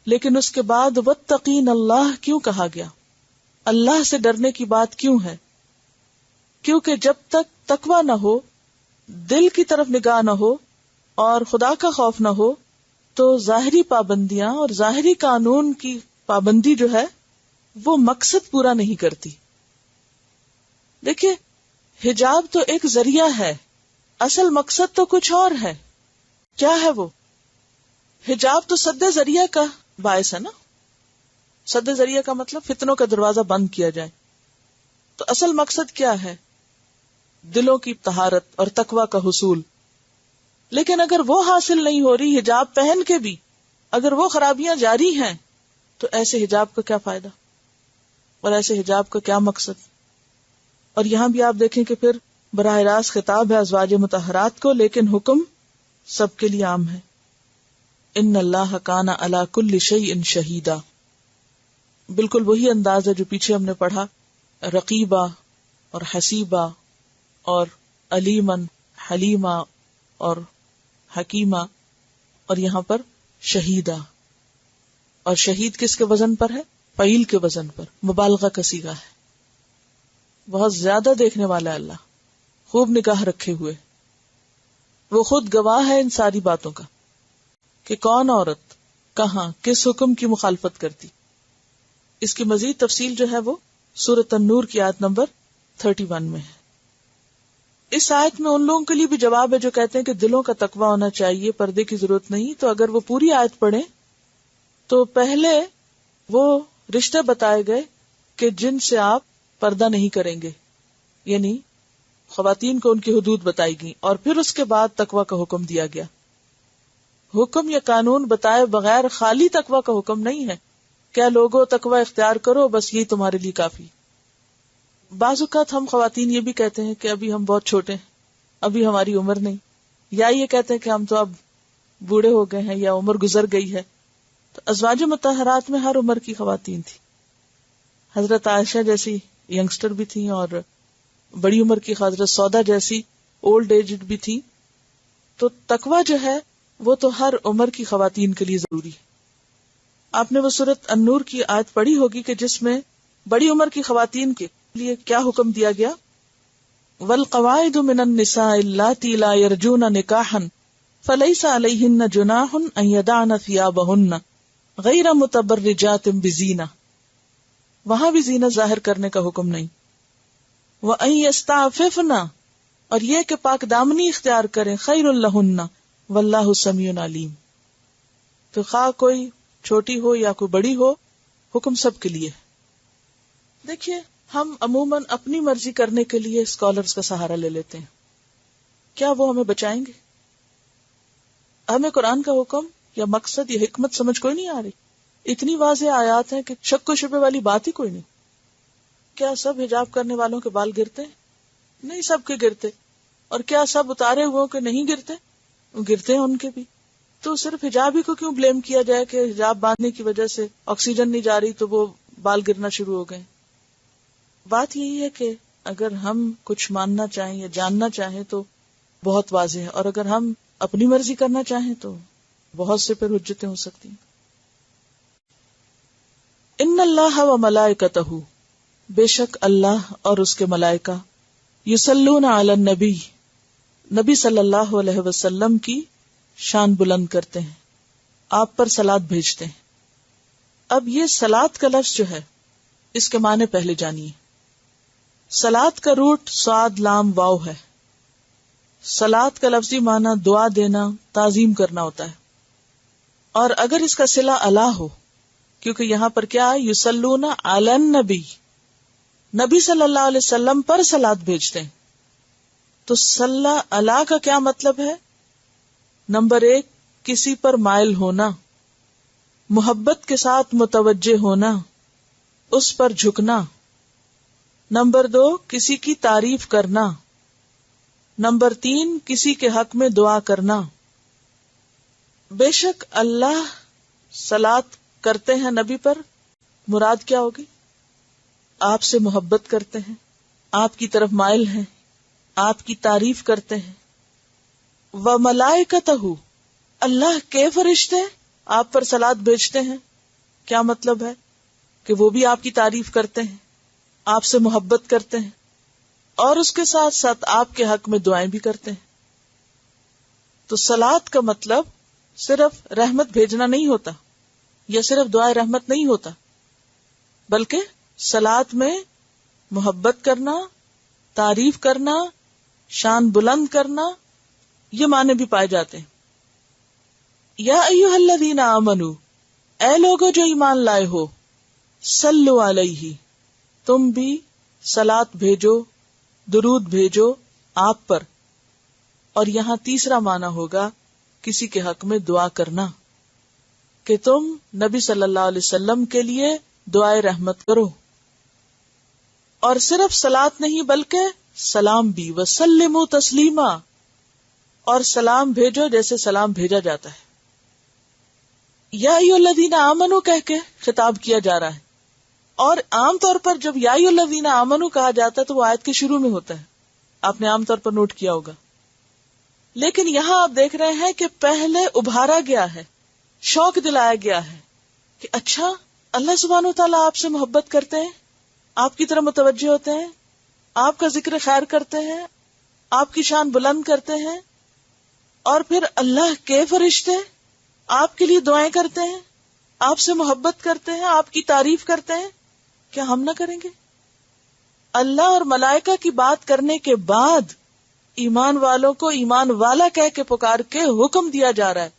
لیکن اس کے بعد واتقین اللہ کیوں کہا گیا؟ اللہ سے ڈرنے کی بات کیوں ہے؟ کیونکہ جب تک تقوی نہ ہو، دل کی طرف نگاہ نہ ہو اور خدا کا خوف نہ ہو تو ظاہری پابندیاں اور ظاہری قانون کی پابندی جو ہے وہ مقصد پورا نہیں کرتی. دیکھیے، حجاب تو ایک ذریعہ ہے، اصل مقصد تو کچھ اور ہے. کیا ہے وہ؟ حجاب تو سد ذریعہ کا باعث ہے نا. سد ذریعہ کا مطلب فتنوں کا دروازہ بند کیا جائے. تو اصل مقصد کیا ہے؟ دلوں کی طہارت اور تقوی کا حصول. لیکن اگر وہ حاصل نہیں ہو رہی، حجاب پہن کے بھی اگر وہ خرابیاں جاری ہیں تو ایسے حجاب کا کیا فائدہ اور ایسے حجاب کا کیا مقصد؟ اور یہاں بھی آپ دیکھیں کہ پھر براہ راست خطاب ہے ازواج مطہرات کو، لیکن حکم سب کے لیے عام ہے. ان اللہ کان علی کل شیء شہیدا، بالکل وہی انداز ہے جو پیچھے ہم نے پڑھا، رقیبہ اور حسیبہ اور علیمن، حلیمہ اور حکیمہ، اور یہاں پر شہیدہ. اور شہید کس کے وزن پر ہے؟ فعیل کے وزن پر، مبالغہ کا صیغہ ہے. بہت زیادہ دیکھنے والا ہے اللہ، خوب نگاہ رکھے ہوئے. وہ خود گواہ ہے ان ساری باتوں کا کہ کون عورت کہاں کس حکم کی مخالفت کرتی. اس کی مزید تفصیل جو ہے وہ سورۃ النور کی آیت نمبر 31 میں ہے. اس آیت میں ان لوگوں کے لیے بھی جواب ہے جو کہتے ہیں کہ دلوں کا تقوی ہونا چاہیے، پردے کی ضرورت نہیں. تو اگر وہ پوری آیت پڑھیں تو پہلے وہ رشتے بتائے گئے کہ جن سے آپ پردہ نہیں کریں گے، یعنی خواتین کو ان کی حدود بتائی گئی، اور پھر اس کے بعد تقوی کا حکم دیا گیا. حکم یا قانون بتائے بغیر خالی تقوی کا حکم نہیں ہے. کیا لوگوں تقوی اختیار کرو، بس یہی تمہارے لیے کافی. بعض اوقات ہم خواتین یہ بھی کہتے ہیں کہ ابھی ہم بہت چھوٹے ہیں، ابھی ہماری عمر نہیں، یا یہ کہتے ہیں کہ ہم تو اب بوڑھے ہو گئے ہیں یا عمر گزر گئی ہے. تو ازواج مطہرات میں ہر عمر کی خواتین تھی. حضرت عائشہ جیسی ینگسٹر بھی تھیں اور بڑی عمر کی حضرت سودا جیسی اولڈ ایجڈ بھی تھی. تو تقوی جو ہے وہ تو ہر عمر کی خواتین کے لیے ضروری ہے. آپ نے وہ سورۃ النور کی آیت پڑھی ہوگی کہ جس میں بڑی عمر کی خواتین کے لیے کیا حکم دیا گیا؟ والقواعد من النساء اللاتي لا يرجون نکاحا فليس عليهن جناح ان يدعن ثيابهن غیر متبرجات بزینہ. وہاں بھی زینت ظاہر کرنے کا حکم نہیں. وان يستعففن، اور یہ کہ پاک دامنی اختیار کریں، خیر لہن واللہ سمیع علیم. تو خواہ کوئی چھوٹی ہو یا کوئی بڑی ہو، حکم سب کے لیے. دیکھیے، ہم عموماً اپنی مرضی کرنے کے لیے اسکالرز کا سہارا لے لیتے ہیں. کیا وہ ہمیں بچائیں گے؟ ہمیں قرآن کا حکم یا مقصد یا حکمت سمجھ کوئی نہیں آ رہی. اتنی واضح آیات ہیں کہ شک و شبے والی بات ہی کوئی نہیں. کیا سب حجاب کرنے والوں کے بال گرتے ہیں؟ نہیں، سب کے گرتے. اور کیا سب اتارے ہوئے کے نہیں گرتے؟ گرتے ہیں ان کے بھی. تو صرف حجاب ہی کو کیوں بلیم کیا جائے کہ حجاب باندھنے کی وجہ سے آکسیجن نہیں جا رہی تو وہ بال گرنا شروع ہو گئے؟ بات یہی ہے کہ اگر ہم کچھ ماننا چاہیں یا جاننا چاہیں تو بہت واضح ہے، اور اگر ہم اپنی مرضی کرنا چاہیں تو بہت سے پھر حجتیں ہو سکتی ہیں. ان اللہ و ملائکتہ، بے شک اللہ اور اس کے ملائکہ، یصلون علی النبی، نبی صلی اللہ علیہ وسلم کی شان بلند کرتے ہیں، آپ پر صلات بھیجتے ہیں۔ اب یہ صلات کا لفظ جو ہے اس کے معنی پہلے جانیے۔ صلات کا روٹ صاد لام واو ہے۔ صلات کا لفظی معنی دعا دینا، تعظیم کرنا ہوتا ہے، اور اگر اس کا صلہ الا ہو، کیونکہ یہاں پر کیا ہے، یصلون علی النبی، نبی صلی اللہ علیہ وسلم پر صلات بھیجتے ہیں، تو صلی اللہ کا کیا مطلب ہے؟ نمبر 1، کسی پر مائل ہونا، محبت کے ساتھ متوجہ ہونا، اس پر جھکنا۔ نمبر 2، کسی کی تعریف کرنا۔ نمبر 3، کسی کے حق میں دعا کرنا۔ بے شک اللہ صلات کرتے ہیں نبی پر، مراد کیا ہوگی؟ آپ سے محبت کرتے ہیں، آپ کی طرف مائل ہیں، آپ کی تعریف کرتے ہیں۔ وَمَلَائِكَتَهُ، اللہ کے فرشتے آپ پر صلات بھیجتے ہیں۔ کیا مطلب ہے؟ کہ وہ بھی آپ کی تعریف کرتے ہیں، آپ سے محبت کرتے ہیں، اور اس کے ساتھ ساتھ آپ کے حق میں دعائیں بھی کرتے ہیں۔ تو صلات کا مطلب صرف رحمت بھیجنا نہیں ہوتا، یا صرف دعائے رحمت نہیں ہوتا، بلکہ صلات میں محبت کرنا، تعریف کرنا، شان بلند کرنا، یہ معنی بھی پائے جاتے ہیں۔ یا ایھا الذین آمنو، اے لوگو جو ایمان لائے ہو، صلو علیہ، تم بھی صلات بھیجو، درود بھیجو آپ پر۔ اور یہاں تیسرا معنی ہوگا کسی کے حق میں دعا کرنا، کہ تم نبی صلی اللہ علیہ وسلم کے لیے دعائے رحمت کرو، اور صرف صلات نہیں بلکہ سلام بھی، وسلموا تسلیما، اور سلام بھیجو جیسے سلام بھیجا جاتا ہے۔ یا ایھا الذین آمنو کہہ کے خطاب کیا جا رہا ہے، اور عام طور پر جب یا ایھا الذین آمنو کہا جاتا ہے تو وہ آیت کے شروع میں ہوتا ہے، آپ نے عام طور پر نوٹ کیا ہوگا، لیکن یہاں آپ دیکھ رہے ہیں کہ پہلے ابھارا گیا ہے، شوق دلایا گیا ہے کہ اچھا اللہ سبحانہ وتعالیٰ آپ سے محبت کرتے ہیں، آپ کی طرف متوجہ ہوتے ہیں، آپ کا ذکر خیر کرتے ہیں، آپ کی شان بلند کرتے ہیں، اور پھر اللہ کے فرشتے آپ کے لیے دعائیں کرتے ہیں، آپ سے محبت کرتے ہیں، آپ کی تعریف کرتے ہیں، کیا ہم نہ کریں گے؟ اللہ اور ملائکہ کی بات کرنے کے بعد ایمان والوں کو ایمان والا کہہ کے پکار کے حکم دیا جا رہا ہے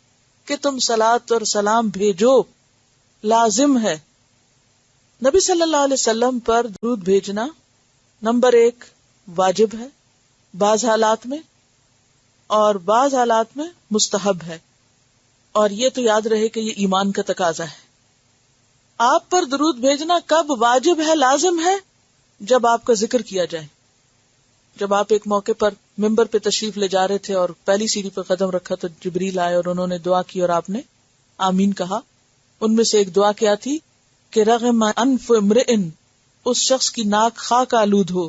کہ تم صلات اور سلام بھیجو، لازم ہے۔ نبی صلی اللہ علیہ وسلم پر درود بھیجنا نمبر 1 واجب ہے بعض حالات میں، اور بعض حالات میں مستحب ہے، اور یہ تو یاد رہے کہ یہ ایمان کا تقاضا ہے۔ آپ پر درود بھیجنا کب واجب ہے، لازم ہے؟ جب آپ کا ذکر کیا جائے۔ جب آپ ایک موقع پر ممبر پہ تشریف لے جا رہے تھے اور پہلی سیڑھی پہ قدم رکھا تو جبریل آئے اور انہوں نے دعا کی اور آپ نے آمین کہا۔ ان میں سے ایک دعا کیا تھی کہ رغم انف امرئ، اس شخص کی ناک خاک آلود ہو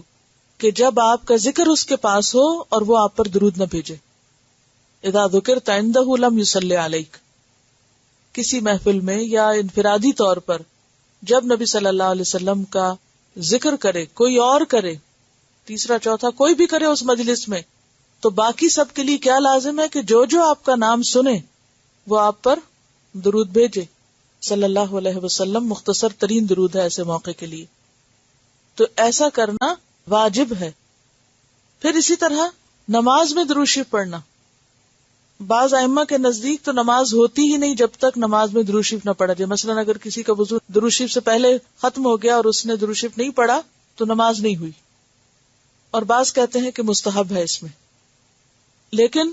کہ جب آپ کا ذکر اس کے پاس ہو اور وہ آپ پر درود نہ بھیجے۔ اذا ذکرت عندہ لم یصلی علیک، کسی محفل میں یا انفرادی طور پر جب نبی صلی اللہ علیہ وسلم کا ذکر کرے کوئی اور کرے، تیسرا چوتھا کوئی بھی کرے اس مجلس میں، تو باقی سب کے لیے کیا لازم ہے کہ جو جو آپ کا نام سنے وہ آپ پر درود بھیجے صلی اللہ علیہ وسلم۔ مختصر ترین درود ہے ایسے موقع کے لیے، تو ایسا کرنا واجب ہے۔ پھر اسی طرح نماز میں درود شریف پڑھنا، بعض ائمہ کے نزدیک تو نماز ہوتی ہی نہیں جب تک نماز میں درود شریف نہ پڑھا جائے۔ مثلا اگر کسی کا وضو درود شریف سے پہلے ختم ہو گیا اور اس نے درود شریف نہیں پڑھا تو نماز نہیں ہوئی، اور بعض کہتے ہیں کہ مستحب ہے اس میں، لیکن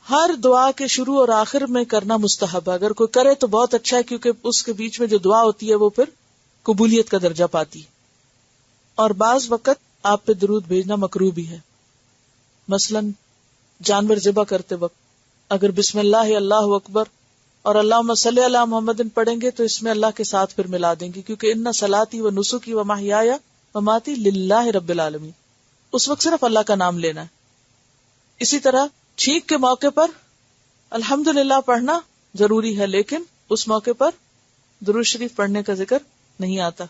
ہر دعا کے شروع اور آخر میں کرنا مستحب ہے۔ اگر کوئی کرے تو بہت اچھا ہے، کیونکہ اس کے بیچ میں جو دعا ہوتی ہے وہ پھر قبولیت کا درجہ پاتی ہے۔ اور بعض وقت آپ پہ درود بھیجنا مکروہ بھی ہے، مثلا جانور ذبح کرتے وقت اگر بسم اللہ اللہ اکبر اور اللہم صلی علی محمد پڑھیں گے تو اس میں اللہ کے ساتھ پھر ملا دیں گے، کیونکہ ان صلاتی و نسکی و محیای و مماتی للہ رب العالمین، اس وقت صرف اللہ کا نام لینا ہے۔ اسی طرح چھینک کے موقع پر الحمدللہ پڑھنا ضروری ہے، لیکن اس موقع پر درود شریف پڑھنے کا ذکر نہیں آتا.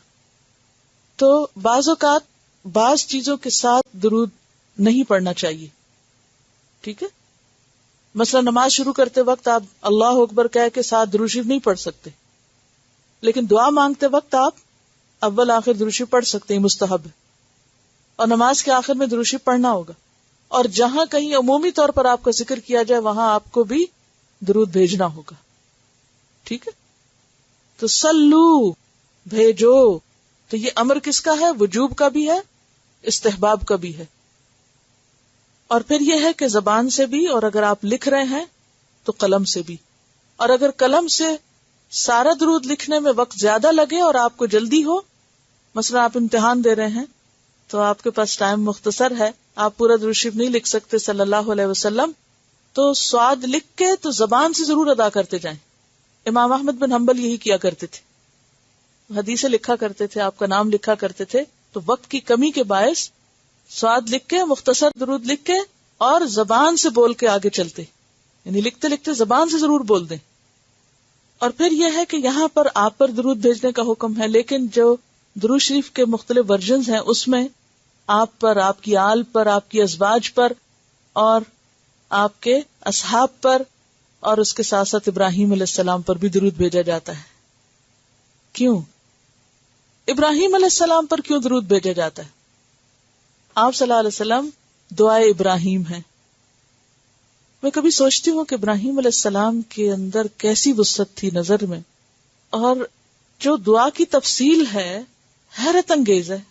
تو بعض اوقات بعض چیزوں کے ساتھ درود نہیں پڑھنا چاہیے. ٹھیک ہے، مثلا نماز شروع کرتے وقت آپ اللہ اکبر کہہ کے ساتھ درود شریف نہیں پڑھ سکتے، لیکن دعا مانگتے وقت آپ اول آخر درود شریف پڑھ سکتے ہیں، مستحب ہے. اور نماز کے آخر میں درود شریف پڑھنا ہوگا. اور جہاں کہیں عمومی طور پر آپ کا ذکر کیا جائے وہاں آپ کو بھی درود بھیجنا ہوگا. ٹھیک ہے، تو سلو بھیجو، تو یہ امر کس کا ہے؟ وجوب کا بھی ہے، استحباب کا بھی ہے. اور پھر یہ ہے کہ زبان سے بھی، اور اگر آپ لکھ رہے ہیں تو قلم سے بھی. اور اگر قلم سے سارا درود لکھنے میں وقت زیادہ لگے اور آپ کو جلدی ہو، مثلا آپ امتحان دے رہے ہیں تو آپ کے پاس ٹائم مختصر ہے، آپ پورا درود شریف نہیں لکھ سکتے صلی اللہ علیہ وسلم، تو سواد لکھ کے تو زبان سے ضرور ادا کرتے جائیں. امام احمد بن حنبل یہی کیا کرتے تھے، حدیثیں لکھا کرتے تھے، آپ کا نام لکھا کرتے تھے. تو وقت کی کمی کے باعث سواد لکھ کے، مختصر درود لکھ کے اور زبان سے بول کے آگے چلتے، یعنی لکھتے لکھتے زبان سے ضرور بول دیں. اور پھر یہ ہے کہ یہاں پر آپ پر درود بھیجنے کا حکم ہے، لیکن جو درود شریف کے مختلف ورژنز ہیں اس میں آپ پر، آپ کی آل پر، آپ کی ازواج پر اور آپ کے اصحاب پر، اور اس کے ساتھ ساتھ ابراہیم علیہ السلام پر بھی درود بھیجا جاتا ہے. کیوں ابراہیم علیہ السلام پر کیوں درود بھیجا جاتا ہے؟ آپ صلی اللہ علیہ وسلم دعائے ابراہیم ہیں. میں کبھی سوچتی ہوں کہ ابراہیم علیہ السلام کے اندر کیسی وسعت تھی نظر میں، اور جو دعا کی تفصیل ہے حیرت انگیز ہے.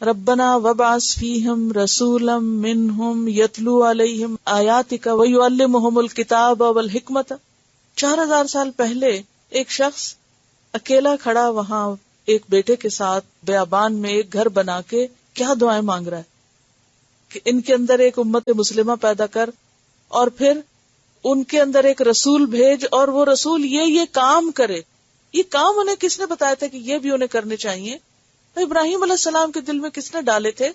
ربنا وابعث فیہم رسولا منہم یتلو علیہم آیاتک ویعلمہم الکتاب والحکمت. 4000 سال پہلے ایک شخص اکیلا کھڑا وہاں ایک بیٹے کے ساتھ بیابان میں ایک گھر بنا کے کیا دعائیں مانگ رہا ہے کہ ان کے اندر ایک امت مسلمہ پیدا کر، اور پھر ان کے اندر ایک رسول بھیج، اور وہ رسول یہ کام کرے. یہ کام انہیں کس نے بتایا تھا کہ یہ بھی انہیں کرنے چاہیے؟ ابراہیم علیہ السلام کے دل میں کس نے ڈالے تھے؟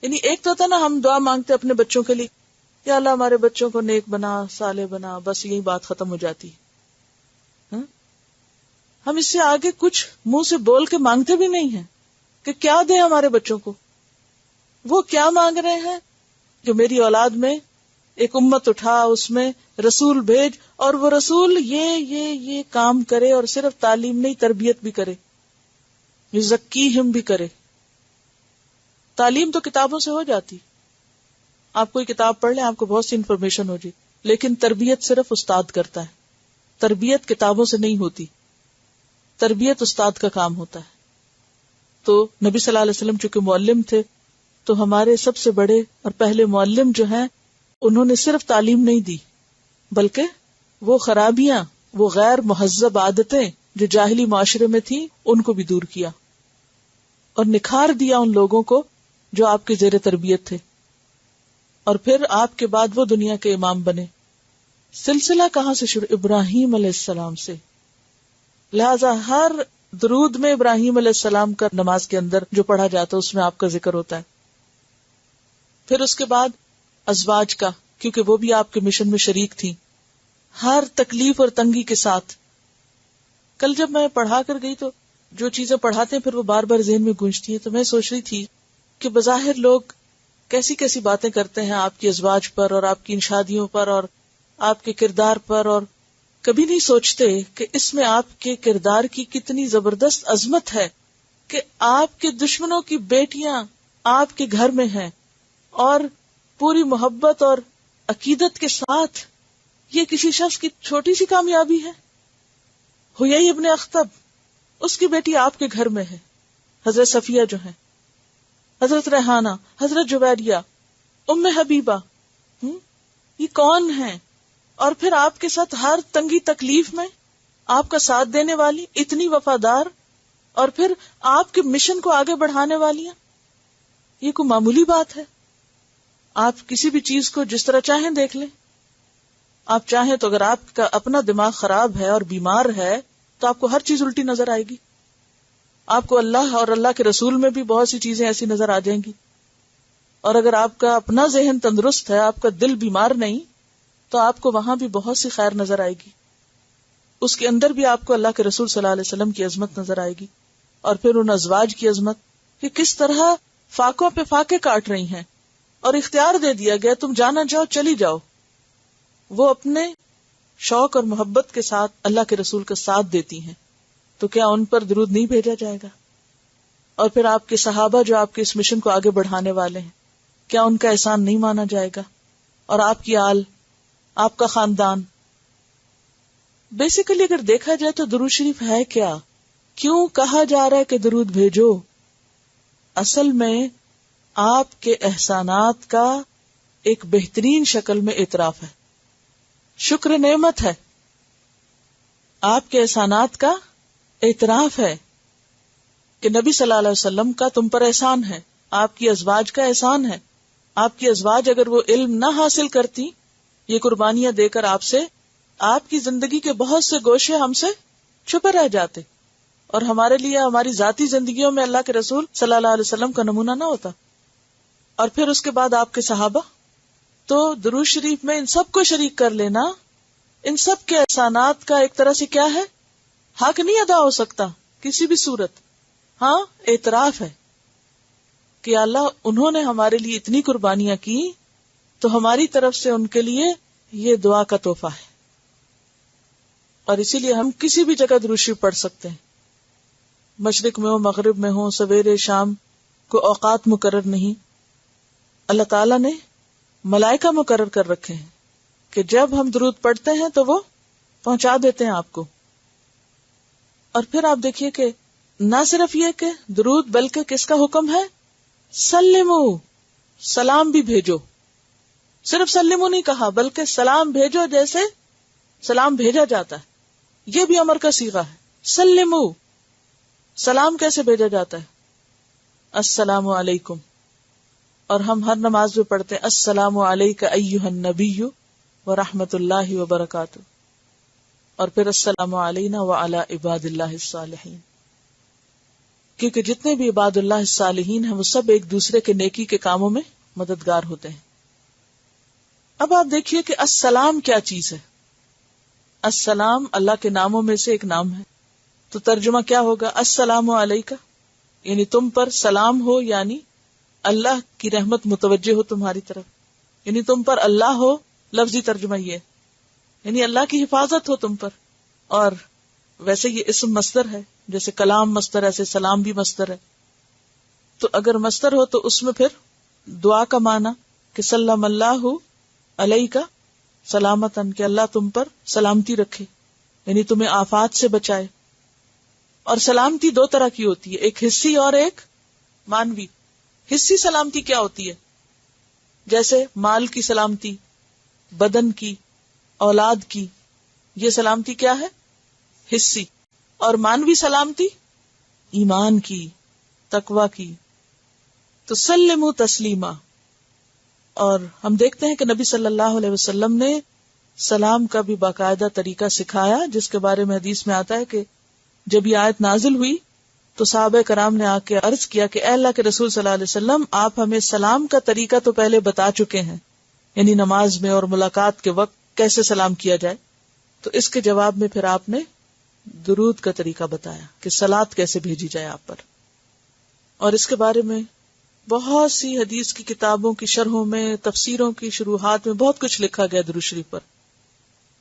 یعنی ایک تو ہوتا نا ہم دعا مانگتے اپنے بچوں کے لیے، یا اللہ ہمارے بچوں کو نیک بنا، صالح بنا، بس یہی بات ختم ہو جاتی. ہم اس سے آگے کچھ منہ سے بول کے مانگتے بھی نہیں ہیں کہ کیا دیں ہمارے بچوں کو. وہ کیا مانگ رہے ہیں؟ جو میری اولاد میں ایک امت اٹھا، اس میں رسول بھیج، اور وہ رسول یہ کام کرے، اور صرف تعلیم نہیں، تربیت بھی کرے، یزکیہم بھی کرے. تعلیم تو کتابوں سے ہو جاتی، آپ کوئی کتاب پڑھ لیں آپ کو بہت سی انفارمیشن ہو جائے، لیکن تربیت صرف استاد کرتا ہے. تربیت کتابوں سے نہیں ہوتی، تربیت استاد کا کام ہوتا ہے. تو نبی صلی اللہ علیہ وسلم چونکہ معلم تھے، تو ہمارے سب سے بڑے اور پہلے معلم جو ہیں انہوں نے صرف تعلیم نہیں دی، بلکہ وہ خرابیاں، وہ غیر مہذب عادتیں جو جاہلی معاشرے میں تھیں ان کو بھی دور کیا، اور نکھار دیا ان لوگوں کو جو آپ کے زیر تربیت تھے. اور پھر آپ کے بعد وہ دنیا کے امام بنے. سلسلہ کہاں سے شروع؟ ابراہیم علیہ السلام سے. لہذا ہر درود میں ابراہیم علیہ السلام کا نماز کے اندر جو پڑھا جاتا ہے اس میں آپ کا ذکر ہوتا ہے. پھر اس کے بعد ازواج کا، کیونکہ وہ بھی آپ کے مشن میں شریک تھیں ہر تکلیف اور تنگی کے ساتھ. کل جب میں پڑھا کر گئی تو جو چیزیں پڑھاتے ہیں پھر وہ بار بار ذہن میں گونجتی ہیں، تو میں سوچ رہی تھی کہ بظاہر لوگ کیسی کیسی باتیں کرتے ہیں آپ کی ازواج پر اور آپ کی ان شادیوں پر اور آپ کے کردار پر، اور کبھی نہیں سوچتے کہ اس میں آپ کے کردار کی کتنی زبردست عظمت ہے کہ آپ کے دشمنوں کی بیٹیاں آپ کے گھر میں ہیں، اور پوری محبت اور عقیدت کے ساتھ یہ کسی شخص کی چھوٹی سی کامیابی ہے. حیی ابن اخطب، اس کی بیٹی آپ کے گھر میں ہے، حضرت صفیہ جو ہیں، حضرت ریحانہ، حضرت جویریہ، ام حبیبہ، یہ کون ہیں؟ اور پھر آپ کے ساتھ ہر تنگی تکلیف میں آپ کا ساتھ دینے والی، اتنی وفادار، اور پھر آپ کے مشن کو آگے بڑھانے والیاں. یہ کوئی معمولی بات ہے؟ آپ کسی بھی چیز کو جس طرح چاہیں دیکھ لیں. آپ چاہیں تو اگر آپ کا اپنا دماغ خراب ہے اور بیمار ہے تو آپ کو ہر چیز الٹی نظر آئے گی. آپ کو اللہ اور اللہ کے رسول میں بھی بہت سی چیزیں ایسی نظر آ جائیں گی. اور اگر آپ کا اپنا ذہن تندرست ہے، آپ کا دل بیمار نہیں، تو آپ کو وہاں بھی بہت سی خیر نظر آئے گی. اس کے اندر بھی آپ کو اللہ کے رسول صلی اللہ علیہ وسلم کی عظمت نظر آئے گی، اور پھر ان ازواج کی عظمت کہ کس طرح فاقوں پہ فاقے کاٹ رہی ہیں، اور اختیار دے دیا گیا تم جانا جاؤ، چلی جاؤ. وہ اپنے شوق اور محبت کے ساتھ اللہ کے رسول کا ساتھ دیتی ہیں، تو کیا ان پر درود نہیں بھیجا جائے گا؟ اور پھر آپ کے صحابہ جو آپ کے اس مشن کو آگے بڑھانے والے ہیں، کیا ان کا احسان نہیں مانا جائے گا؟ اور آپ کی آل، آپ کا خاندان. بیسیکلی اگر دیکھا جائے تو درود شریف ہے کیا؟ کیوں کہا جا رہا ہے کہ درود بھیجو؟ اصل میں آپ کے احسانات کا ایک بہترین شکل میں اعتراف ہے، شکر نعمت ہے. آپ کے احسانات کا اعتراف ہے کہ نبی صلی اللہ علیہ وسلم کا تم پر احسان ہے، آپ کی ازواج کا احسان ہے. آپ کی ازواج اگر وہ علم نہ حاصل کرتی، یہ قربانیاں دے کر آپ سے، آپ کی زندگی کے بہت سے گوشے ہم سے چھپے رہ جاتے، اور ہمارے لیے ہماری ذاتی زندگیوں میں اللہ کے رسول صلی اللہ علیہ وسلم کا نمونہ نہ ہوتا. اور پھر اس کے بعد آپ کے صحابہ. تو درود شریف میں ان سب کو شریک کر لینا، ان سب کے احسانات کا ایک طرح سے کیا ہے، حق نہیں ادا ہو سکتا کسی بھی صورت. ہاں اعتراف ہے کہ اللہ انہوں نے ہمارے لیے اتنی قربانیاں کی، تو ہماری طرف سے ان کے لیے یہ دعا کا تحفہ ہے. اور اسی لیے ہم کسی بھی جگہ درود شریف پڑھ سکتے ہیں، مشرق میں ہو، مغرب میں ہو، سویرے شام، کو اوقات مقرر نہیں. اللہ تعالیٰ نے ملائکہ مقرر کر رکھے ہیں کہ جب ہم درود پڑھتے ہیں تو وہ پہنچا دیتے ہیں آپ کو. اور پھر آپ دیکھیے کہ نہ صرف یہ کہ درود، بلکہ کس کا حکم ہے؟ سلمو، سلام بھی بھیجو. صرف سلمو نہیں کہا، بلکہ سلام بھیجو جیسے سلام بھیجا جاتا ہے. یہ بھی امر کا صیغہ ہے. سلمو، سلام کیسے بھیجا جاتا ہے؟ السلام علیکم. اور ہم ہر نماز میں پڑھتے ہیں السلام علیک ایھا النبی ورحمۃ اللہ وبرکاتہ، اور پھر السلام علینا وعلی عباد اللہ الصالحین. کیونکہ جتنے بھی عباد اللہ الصالحین ہیں وہ سب ایک دوسرے کے نیکی کے کاموں میں مددگار ہوتے ہیں. اب آپ دیکھیے کہ السلام کیا چیز ہے. السلام اللہ کے ناموں میں سے ایک نام ہے. تو ترجمہ کیا ہوگا؟ السلام علیکہ، یعنی تم پر سلام ہو، یعنی اللہ کی رحمت متوجہ ہو تمہاری طرف، یعنی تم پر اللہ ہو. لفظی ترجمہ یہ، یعنی اللہ کی حفاظت ہو تم پر. اور ویسے یہ اسم مصدر ہے، جیسے کلام مصدر ایسے سلام بھی مصدر ہے. تو اگر مصدر ہو تو اس میں پھر دعا کا معنی کہ سلم اللہ علیکہ سلامتن، کہ اللہ تم پر سلامتی رکھے، یعنی تمہیں آفات سے بچائے. اور سلامتی دو طرح کی ہوتی ہے، ایک حسی اور ایک مانوی. حسی سلامتی کیا ہوتی ہے؟ جیسے مال کی سلامتی، بدن کی، اولاد کی، یہ سلامتی کیا ہے؟ حسی. اور مانوی سلامتی ایمان کی، تقوی کی. تو سلموا تسلیما. اور ہم دیکھتے ہیں کہ نبی صلی اللہ علیہ وسلم نے سلام کا بھی باقاعدہ طریقہ سکھایا، جس کے بارے میں حدیث میں آتا ہے کہ جب یہ آیت نازل ہوئی تو صحابہ کرام نے آ کے عرض کیا کہ اے اللہ کے رسول صلی اللہ علیہ وسلم، آپ ہمیں سلام کا طریقہ تو پہلے بتا چکے ہیں، یعنی نماز میں اور ملاقات کے وقت کیسے سلام کیا جائے. تو اس کے جواب میں پھر آپ نے درود کا طریقہ بتایا کہ صلات کیسے بھیجی جائے آپ پر. اور اس کے بارے میں بہت سی حدیث کی کتابوں کی شرحوں میں، تفسیروں کی شروحات میں بہت کچھ لکھا گیا درود شریف پر.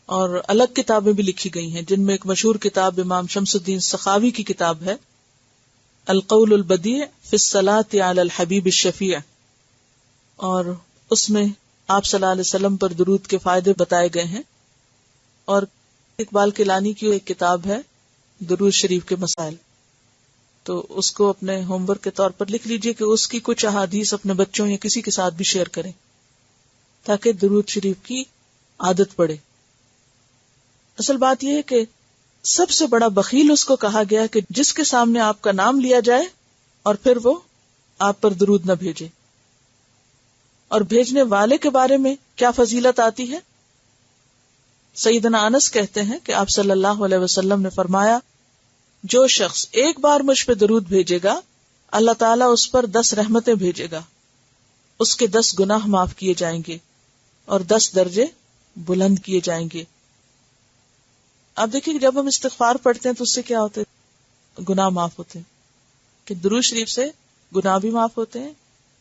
اور الگ کتابیں بھی لکھی گئی ہیں، جن میں ایک مشہور کتاب امام شمس الدین سخاوی کی کتاب ہے القول البدیع فی الصلاۃ علی الحبیب الشفیع، اور اس میں آپ صلی اللہ علیہ وسلم پر درود کے فائدے بتائے گئے ہیں. اور اقبال کیلانی کی ایک کتاب ہے درود شریف کے مسائل، تو اس کو اپنے ہوم ورک کے طور پر لکھ لیجئے کہ اس کی کچھ احادیث اپنے بچوں یا کسی کے ساتھ بھی شیئر کریں تاکہ درود شریف کی عادت پڑے. اصل بات یہ ہے کہ سب سے بڑا بخیل اس کو کہا گیا کہ جس کے سامنے آپ کا نام لیا جائے اور پھر وہ آپ پر درود نہ بھیجے. اور بھیجنے والے کے بارے میں کیا فضیلت آتی ہے؟ سیدنا انس کہتے ہیں کہ آپ صلی اللہ علیہ وسلم نے فرمایا، جو شخص ایک بار مجھ پہ درود بھیجے گا اللہ تعالیٰ اس پر 10 رحمتیں بھیجے گا، اس کے 10 گناہ معاف کیے جائیں گے اور 10 درجے بلند کیے جائیں گے. آپ دیکھیے کہ جب ہم استغفار پڑھتے ہیں تو اس سے کیا ہوتے ہیں؟ گناہ معاف ہوتے ہیں. کہ درود شریف سے گناہ بھی معاف ہوتے ہیں،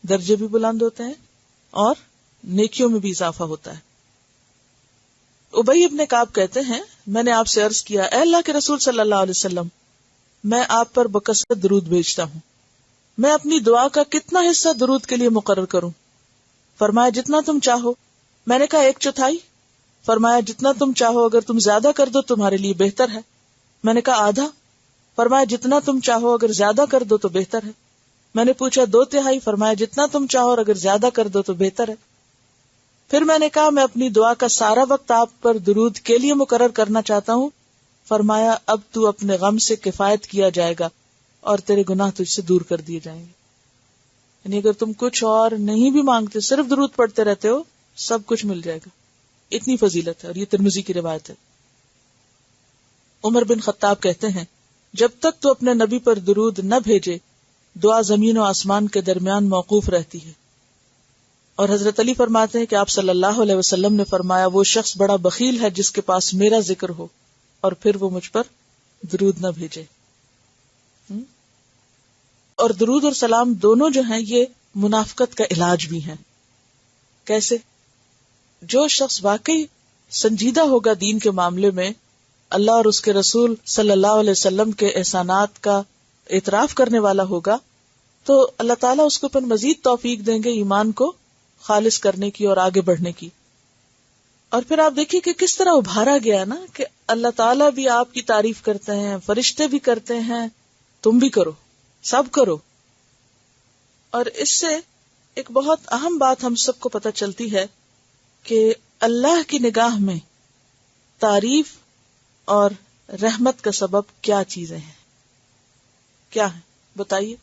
درجے بھی بلند ہوتے ہیں اور نیکیوں میں بھی اضافہ ہوتا ہے. ابی ابن کعب کہتے ہیں میں نے آپ سے عرض کیا اے اللہ کے رسول صلی اللہ علیہ وسلم، میں آپ پر بکثرت درود بھیجتا ہوں، میں اپنی دعا کا کتنا حصہ درود کے لیے مقرر کروں؟ فرمایا جتنا تم چاہو. میں نے کہا 1/4. فرمایا جتنا تم چاہو، اگر تم زیادہ کر دو تمہارے لیے بہتر ہے. میں نے کہا آدھا. فرمایا جتنا تم چاہو، اگر زیادہ کر دو تو بہتر ہے. میں نے پوچھا 2/3. فرمایا جتنا تم چاہو اور اگر زیادہ کر دو تو بہتر ہے. پھر میں نے کہا میں اپنی دعا کا سارا وقت آپ پر درود کے لیے مقرر کرنا چاہتا ہوں. فرمایا اب تو اپنے غم سے کفایت کیا جائے گا اور تیرے گناہ تجھ سے دور کر دیے جائیں گے. یعنی اگر تم کچھ اور نہیں بھی مانگتے، صرف درود پڑھتے رہتے ہو، سب کچھ مل جائے گا. اتنی فضیلت ہے، اور یہ ترمذی کی روایت ہے. عمر بن خطاب کہتے ہیں جب تک تو اپنے نبی پر درود نہ بھیجے دعا زمین و آسمان کے درمیان موقوف رہتی ہے. اور حضرت علی فرماتے ہیں کہ آپ صلی اللہ علیہ وسلم نے فرمایا وہ شخص بڑا بخیل ہے جس کے پاس میرا ذکر ہو اور پھر وہ مجھ پر درود نہ بھیجے. اور درود اور سلام دونوں جو ہیں یہ منافقت کا علاج بھی ہیں. کیسے؟ جو شخص واقعی سنجیدہ ہوگا دین کے معاملے میں، اللہ اور اس کے رسول صلی اللہ علیہ وسلم کے احسانات کا اعتراف کرنے والا ہوگا، تو اللہ تعالیٰ اس کو پھر مزید توفیق دیں گے ایمان کو خالص کرنے کی اور آگے بڑھنے کی. اور پھر آپ دیکھیے کہ کس طرح ابھارا گیا نا کہ اللہ تعالیٰ بھی آپ کی تعریف کرتے ہیں، فرشتے بھی کرتے ہیں، تم بھی کرو، سب کرو. اور اس سے ایک بہت اہم بات ہم سب کو پتہ چلتی ہے کہ اللہ کی نگاہ میں تعریف اور رحمت کا سبب کیا چیزیں ہیں. کیا ہے بتائیے؟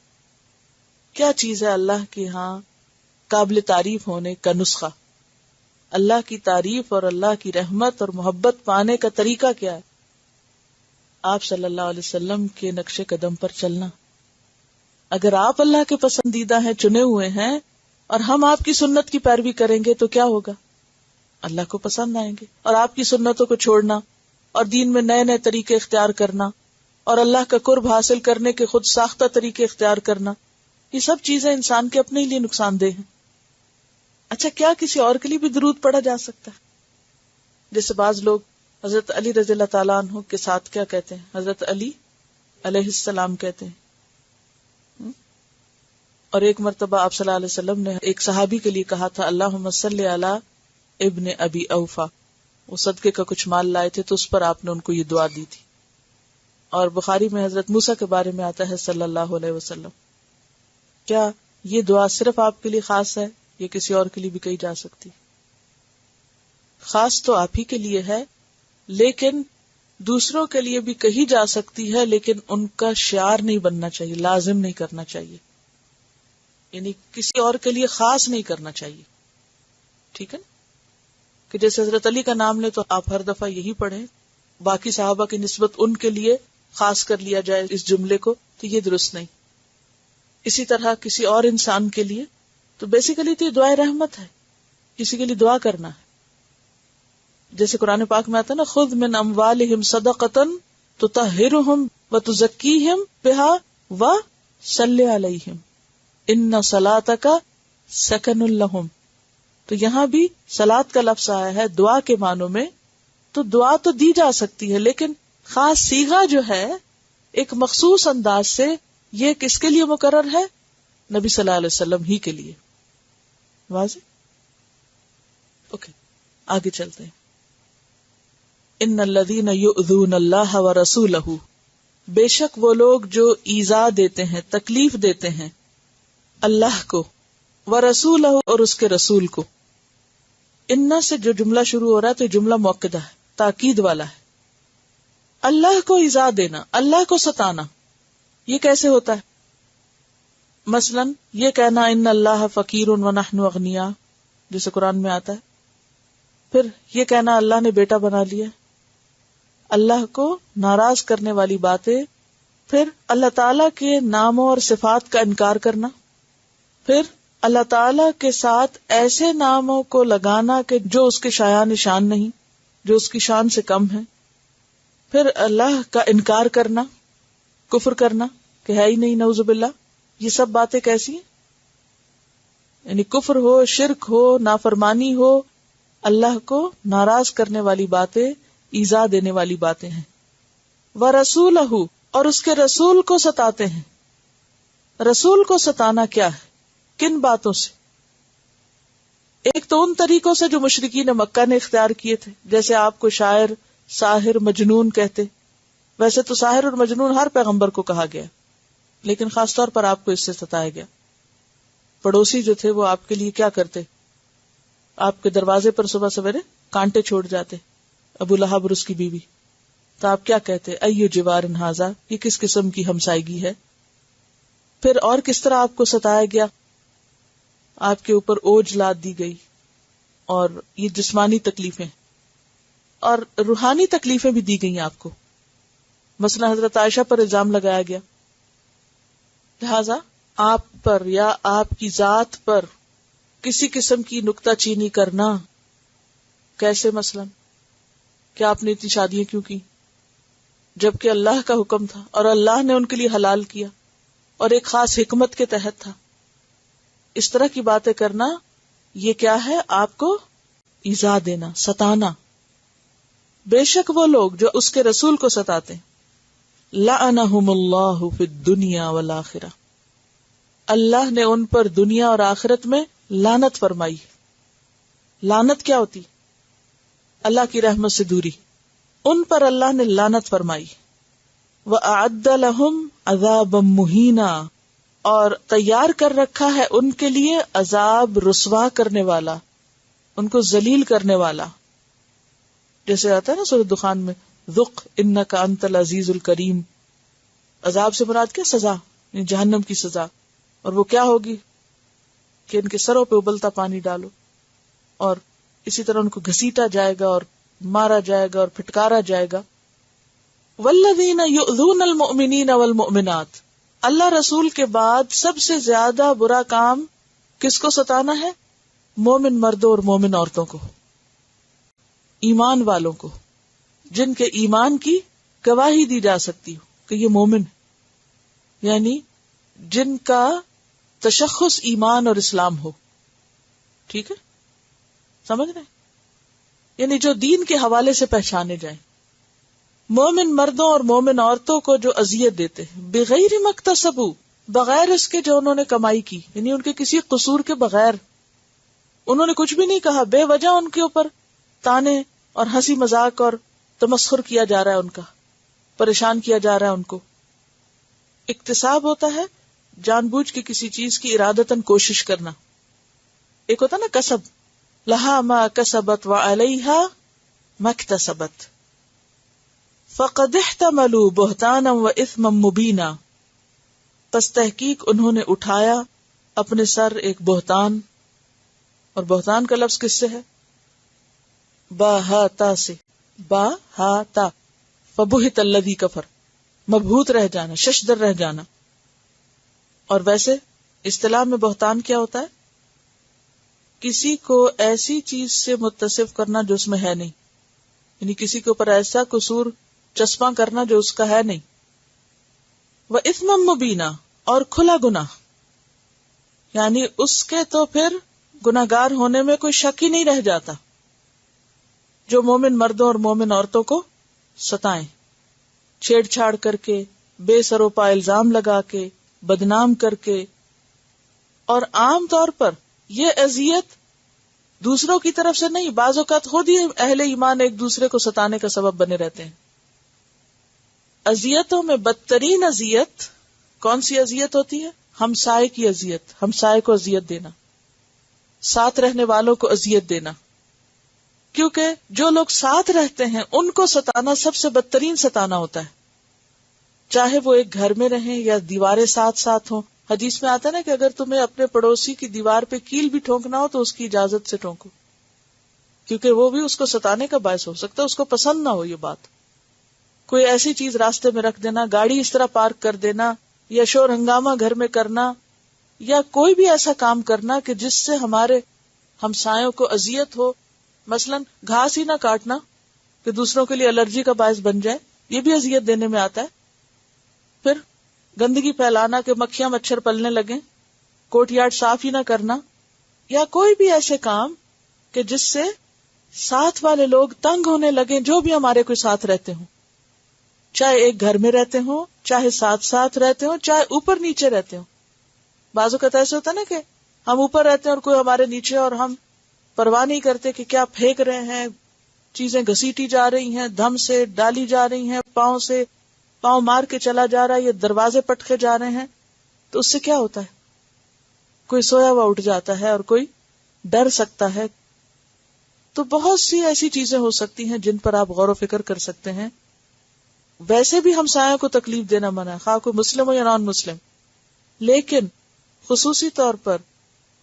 کیا چیز ہے اللہ کے ہاں قابل تعریف ہونے کا نسخہ؟ اللہ کی تعریف اور اللہ کی رحمت اور محبت پانے کا طریقہ کیا ہے؟ آپ صلی اللہ علیہ وسلم کے نقش قدم پر چلنا. اگر آپ اللہ کے پسندیدہ ہیں، چنے ہوئے ہیں، اور ہم آپ کی سنت کی پیروی کریں گے تو کیا ہوگا؟ اللہ کو پسند آئیں گے. اور آپ کی سنتوں کو چھوڑنا اور دین میں نئے نئے طریقے اختیار کرنا اور اللہ کا قرب حاصل کرنے کے خود ساختہ طریقے اختیار کرنا، یہ سب چیزیں انسان کے اپنے لیے نقصان دہ ہیں. اچھا، کیا کسی اور کے لیے بھی درود پڑھا جا سکتا ہے؟ جیسے بعض لوگ حضرت علی رضی اللہ تعالیٰ عنہ کے ساتھ کیا کہتے ہیں؟ حضرت علی علیہ السلام کہتے ہیں. اور ایک مرتبہ آپ صلی اللہ علیہ وسلم نے ایک صحابی کے لیے کہا تھا اللہم صلی علی ابن ابی اوفا. وہ صدقے کا کچھ مال لائے تھے تو اس پر آپ نے ان کو یہ دعا دی تھی. اور بخاری میں حضرت موسیٰ کے بارے میں آتا ہے صلی اللہ علیہ وسلم. کیا یہ دعا صرف آپ کے لیے خاص ہے یا کسی اور کے لیے بھی کہی جا سکتی؟ خاص تو آپ ہی کے لیے ہے، لیکن دوسروں کے لیے بھی کہی جا سکتی ہے، لیکن ان کا شعار نہیں بننا چاہیے، لازم نہیں کرنا چاہیے. یعنی کسی اور کے لیے خاص نہیں کرنا چاہیے. ٹھیک ہے نا؟ کہ جیسے حضرت علی کا نام لے تو آپ ہر دفعہ یہی پڑھیں، باقی صحابہ کی نسبت ان کے لیے خاص کر لیا جائے اس جملے کو، تو یہ درست نہیں. اسی طرح کسی اور انسان کے لیے تو بیسیکلی تو یہ دعائے رحمت ہے، کسی کے لیے دعا کرنا ہے. جیسے قرآن پاک میں آتا ہے نا خذ من اموالہم صدقۃ تطہرہم وتزکیہم بہا وصلی علیہم ان صلاتک سکن لہم. تو یہاں بھی صلات کا لفظ آیا ہے دعا کے معنوں میں. تو دعا تو دی جا سکتی ہے، لیکن خاص صیغہ جو ہے ایک مخصوص انداز سے، یہ کس کے لیے مقرر ہے؟ نبی صلی اللہ علیہ وسلم ہی کے لیے. واضح؟ اوکے، آگے چلتے ہیں. ان الذین یؤذون اللہ ورسولہ، بے شک وہ لوگ جو ایذا دیتے ہیں، تکلیف دیتے ہیں اللہ کو، ورسولہ اور اس کے رسول کو. ان سے جو جملہ شروع ہو رہا ہے تو جملہ موقدہ ہے، تاکید والا ہے. اللہ کو ایذا دینا، اللہ کو ستانا، یہ کیسے ہوتا ہے؟ مثلا یہ کہنا ان اللہ فقیر ونحن اغنیاء، جیسے قرآن میں آتا ہے. پھر یہ کہنا اللہ نے بیٹا بنا لیا، اللہ کو ناراض کرنے والی باتیں. پھر اللہ تعالی کے ناموں اور صفات کا انکار کرنا. پھر اللہ تعالی کے ساتھ ایسے ناموں کو لگانا کہ جو اس کے شایان شان نہیں، جو اس کی شان سے کم ہے. پھر اللہ کا انکار کرنا، کفر کرنا کہ ہے ہی نہیں، نعوذ باللہ. یہ سب باتیں کیسی ہیں؟ یعنی کفر ہو، شرک ہو، نافرمانی ہو، اللہ کو ناراض کرنے والی باتیں، ایذا دینے والی باتیں ہیں. وَرَسُولَهُ، اور اس کے رسول کو ستاتے ہیں. رسول کو ستانا کیا ہے؟ کن باتوں سے؟ ایک تو ان طریقوں سے جو مشرکین مکہ نے اختیار کیے تھے، جیسے آپ کو شاعر، ساحر، مجنون کہتے. ویسے تو ساحر اور مجنون ہر پیغمبر کو کہا گیا، لیکن خاص طور پر آپ کو اس سے ستایا گیا. پڑوسی جو تھے وہ آپ کے لیے کیا کرتے؟ آپ کے دروازے پر صبح سویرے کانٹے چھوڑ جاتے. ابو لہب اور اس کی بیوی. تو آپ کیا کہتے؟ ایو جوارن ھذا، یہ کس قسم کی ہمسائیگی ہے؟ پھر اور کس طرح آپ کو ستایا گیا؟ آپ کے اوپر اوجھ لاد دی گئی، اور یہ جسمانی تکلیفیں اور روحانی تکلیفیں بھی دی گئی آپ کو. مثلا حضرت عائشہ پر الزام لگایا گیا، لہذا آپ پر یا آپ کی ذات پر کسی قسم کی نکتہ چینی کرنا. کیسے؟ مثلا کہ آپ نے اتنی شادیاں کیوں کی جبکہ اللہ کا حکم تھا اور اللہ نے ان کے لیے حلال کیا اور ایک خاص حکمت کے تحت تھا. اس طرح کی باتیں کرنا یہ کیا ہے؟ آپ کو ایذا دینا، ستانا. بے شک وہ لوگ جو اس کے رسول کو ستاتے ہیں، لعنہم اللہ فی الدنیا والآخرہ، اللہ نے ان پر دنیا اور آخرت میں لعنت فرمائی. لعنت کیا ہوتی؟ اللہ کی رحمت سے دوری. ان پر اللہ نے لعنت فرمائی. وَأَعَدَّ لَهُمْ عَذَابًا مُهِينًا، اور تیار کر رکھا ہے ان کے لیے عذاب رسوا کرنے والا، ان کو ذلیل کرنے والا. جیسے آتا ہے نا سورۃ دخان میں، ذُقْ إِنَّكَ أَنْتَ الْعَزِيزُ الْكَرِيمُ. عذاب سے مراد کیا؟ سزا، یعنی جہنم کی سزا. اور وہ کیا ہوگی؟ کہ ان کے سروں پہ ابلتا پانی ڈالو، اور اسی طرح ان کو گھسیٹا جائے گا اور مارا جائے گا اور پھٹکارا جائے گا. وَالَّذِينَ يُؤْذُونَ الْمُؤْمِنِينَ وَالْمُؤْمِنَاتِ، اللہ رسول کے بعد سب سے زیادہ برا کام کس کو ستانا ہے؟ مومن مردوں اور مومن عورتوں کو، ایمان والوں کو، جن کے ایمان کی گواہی دی جا سکتی ہو کہ یہ مومن، یعنی جن کا تشخص ایمان اور اسلام ہو. ٹھیک ہے، سمجھ رہے؟ یعنی جو دین کے حوالے سے پہچانے جائیں. مومن مردوں اور مومن عورتوں کو جو اذیت دیتے ہیں، بغیر مکتسبوا، بغیر اس کے جو انہوں نے کمائی کی، یعنی ان کے کسی قصور کے بغیر، انہوں نے کچھ بھی نہیں کہا، بے وجہ ان کے اوپر تانے اور ہنسی مذاق اور تمسخر کیا جا رہا ہے، ان کا پریشان کیا جا رہا ہے ان کو. اکتساب ہوتا ہے جان بوجھ کے کسی چیز کی ارادتاً کوشش کرنا. ایک ہوتا نا کسب، لہا ما کسبت وعلیہا ما اکتسبت، فقد احتملوا بہتانا واثما مبینا، پس تحقیق انہوں نے اٹھایا اپنے سر ایک بہتان. اور بہتان کا لفظ کس سے ہے؟ با ہا تا سے، با ہا تا، فبہت الذی کفر، مبہوت رہ جانا، ششدر رہ جانا. اور ویسے اصطلاح میں بہتان کیا ہوتا ہے؟ کسی کو ایسی چیز سے متصف کرنا جو اس میں ہے نہیں، یعنی کسی کے اوپر ایسا قصور چسپاں کرنا جو اس کا ہے نہیں. وَإِثْمًا مُبِينًا، اور کھلا گناہ، یعنی اس کے تو پھر گناہگار ہونے میں کوئی شک ہی نہیں رہ جاتا. جو مومن مردوں اور مومن عورتوں کو ستائیں، چھیڑ چھاڑ کر کے، بے سروپا الزام لگا کے، بدنام کر کے. اور عام طور پر یہ اذیت دوسروں کی طرف سے نہیں، بعض اوقات خود ہی اہل ایمان ایک دوسرے کو ستانے کا سبب بنے رہتے ہیں. اذیتوں میں بدترین اذیت کون سی اذیت ہوتی ہے؟ ہمسائے کی اذیت، ہمسائے کو اذیت دینا، ساتھ رہنے والوں کو اذیت دینا. کیونکہ جو لوگ ساتھ رہتے ہیں ان کو ستانا سب سے بدترین ستانا ہوتا ہے، چاہے وہ ایک گھر میں رہیں یا دیواریں ساتھ ساتھ ہوں. حدیث میں آتا ہے نا کہ اگر تمہیں اپنے پڑوسی کی دیوار پہ کیل بھی ٹھونکنا ہو تو اس کی اجازت سے ٹھونکو، کیونکہ وہ بھی اس کو ستانے کا باعث ہو سکتا ہے، اس کو پسند نہ ہو یہ بات. کوئی ایسی چیز راستے میں رکھ دینا، گاڑی اس طرح پارک کر دینا، یا شور ہنگامہ گھر میں کرنا، یا کوئی بھی ایسا کام کرنا کہ جس سے ہمارے ہمسایوں کو اذیت ہو. مثلا گھاس ہی نہ کاٹنا کہ دوسروں کے لیے الرجی کا باعث بن جائے، یہ بھی اذیت دینے میں آتا ہے. پھر گندگی پھیلانا کہ مکھیاں مچھر پلنے لگیں، کوٹ یارڈ صاف ہی نہ کرنا، یا کوئی بھی ایسے کام کہ جس سے ساتھ والے لوگ تنگ ہونے لگیں، جو بھی ہمارے کوئی ساتھ رہتے ہوں، چاہے ایک گھر میں رہتے ہوں، چاہے ساتھ ساتھ رہتے ہوں، چاہے اوپر نیچے رہتے ہوں. بعض اوقات ایسے ہوتا ہے نا کہ ہم اوپر رہتے ہیں اور کوئی ہمارے نیچے، اور ہم پرواہ نہیں کرتے کہ کیا پھینک رہے ہیں، چیزیں گھسیٹی جا رہی ہیں، دھم سے ڈالی جا رہی ہیں، پاؤں مار کے چلا جا رہا ہے، یہ دروازے پٹکے جا رہے ہیں. تو اس سے کیا ہوتا ہے؟ کوئی سویا ہوا اٹھ جاتا ہے اور کوئی ڈر سکتا ہے. تو بہت سی ایسی چیزیں ہو سکتی ہیں جن پر آپ غور و فکر کر سکتے ہیں. ویسے بھی ہمسایوں کو تکلیف دینا منع ہے، خواہ کوئی مسلم ہو یا نان مسلم، لیکن خصوصی طور پر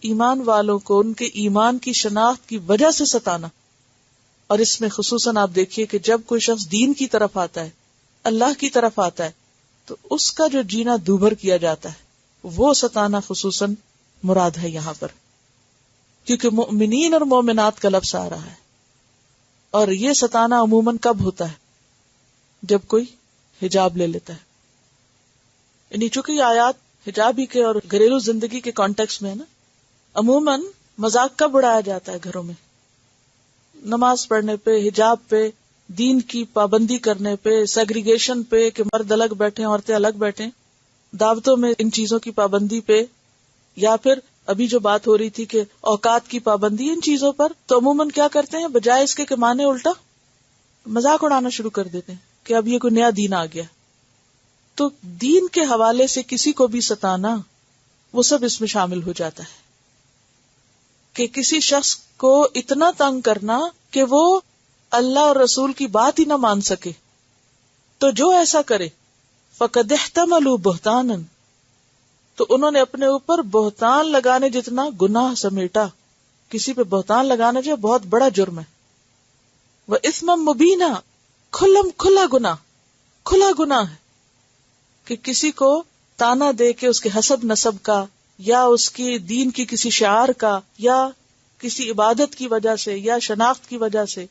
ایمان والوں کو ان کے ایمان کی شناخت کی وجہ سے ستانا. اور اس میں خصوصاً آپ دیکھیے کہ جب کوئی شخص دین کی طرف آتا ہے، اللہ کی طرف آتا ہے، تو اس کا جو جینا دوبھر کیا جاتا ہے، وہ ستانا خصوصاً مراد ہے یہاں پر، کیونکہ مؤمنین اور مومنات کا لفظ آ رہا ہے. اور یہ ستانا عموماً کب ہوتا ہے؟ جب کوئی حجاب لے لیتا ہے. یعنی چونکہ یہ آیات حجابی کے اور گھریلو زندگی کے کانٹیکس میں ہے نا، عموماً مذاق کب اڑایا جاتا ہے گھروں میں؟ نماز پڑھنے پہ، حجاب پہ، دین کی پابندی کرنے پہ، سیگریگیشن پہ کہ مرد الگ بیٹھیں عورتیں الگ بیٹھیں، دعوتوں میں ان چیزوں کی پابندی پہ، یا پھر ابھی جو بات ہو رہی تھی کہ اوقات کی پابندی، ان چیزوں پر تو عموماً کیا کرتے ہیں، بجائے اس کے کہ مانے الٹا مذاق اڑانا شروع کر دیتے ہیں کہ اب یہ کوئی نیا دین آ گیا. تو دین کے حوالے سے کسی کو بھی ستانا، وہ سب اس میں شامل ہو جاتا ہے. کہ کسی شخص کو اتنا تنگ کرنا کہ وہ اللہ اور رسول کی بات ہی نہ مان سکے، تو جو ایسا کرے فَقَدْ احْتَمَلُوا بُهْتَانًا، تو انہوں نے اپنے اوپر بہتان لگانے جتنا گناہ سمیٹا. کسی پہ بہتان لگانا جو بہت بڑا جرم ہے. وَإِثْمًا مُبِينًا، کھلا گناہ ہے کہ کسی کو تانا دے کے اس کے حسب نسب کا، یا اس کی دین کی کسی شعار کا، یا کسی عبادت کی وجہ سے، یا شناخت کی وجہ سے،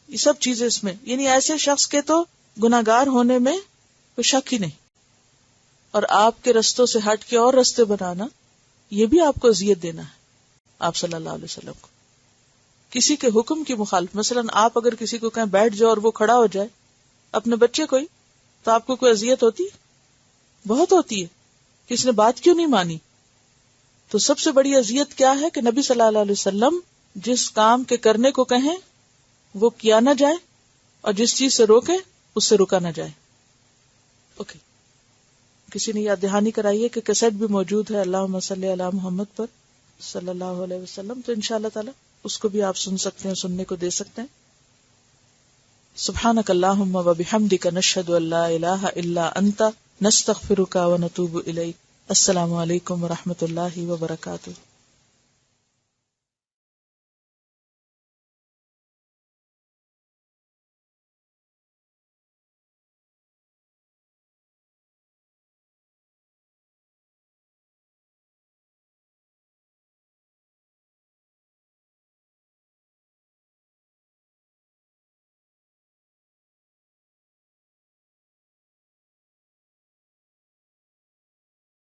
یہ سب چیزیں اس میں، یعنی ایسے شخص کے تو گناہگار ہونے میں کوئی شک ہی نہیں. اور آپ کے رستوں سے ہٹ کے اور رستے بنانا، یہ بھی آپ کو اذیت دینا ہے آپ صلی اللہ علیہ وسلم کو. کسی کے حکم کی مخالف، مثلا آپ اگر کسی کو کہیں بیٹھ جاؤ اور وہ کھڑا ہو جائے، اپنے بچے کو ہی، تو آپ کو کوئی اذیت ہوتی؟ بہت ہوتی ہے کہ اس نے بات کیوں نہیں مانی. تو سب سے بڑی اذیت کیا ہے کہ نبی صلی اللہ علیہ وسلم جس کام کے کرنے کو کہیں وہ کیا نہ جائے، اور جس چیز سے روکے اس سے رکا نہ جائے. اوکے. کسی نے یاد دہانی کرائی ہے کہ کیسٹ بھی موجود ہے اللہم صلی علی محمد پر صلی اللہ علیہ وسلم، تو انشاءاللہ تعالی اس کو بھی آپ سن سکتے ہیں، سننے کو دے سکتے ہیں. سبحانک اللہم و بحمدک نشہد ان لا الہ الا انت نستغفرک و نتوب الیک. السلام علیکم و رحمۃ اللہ وبرکاتہ.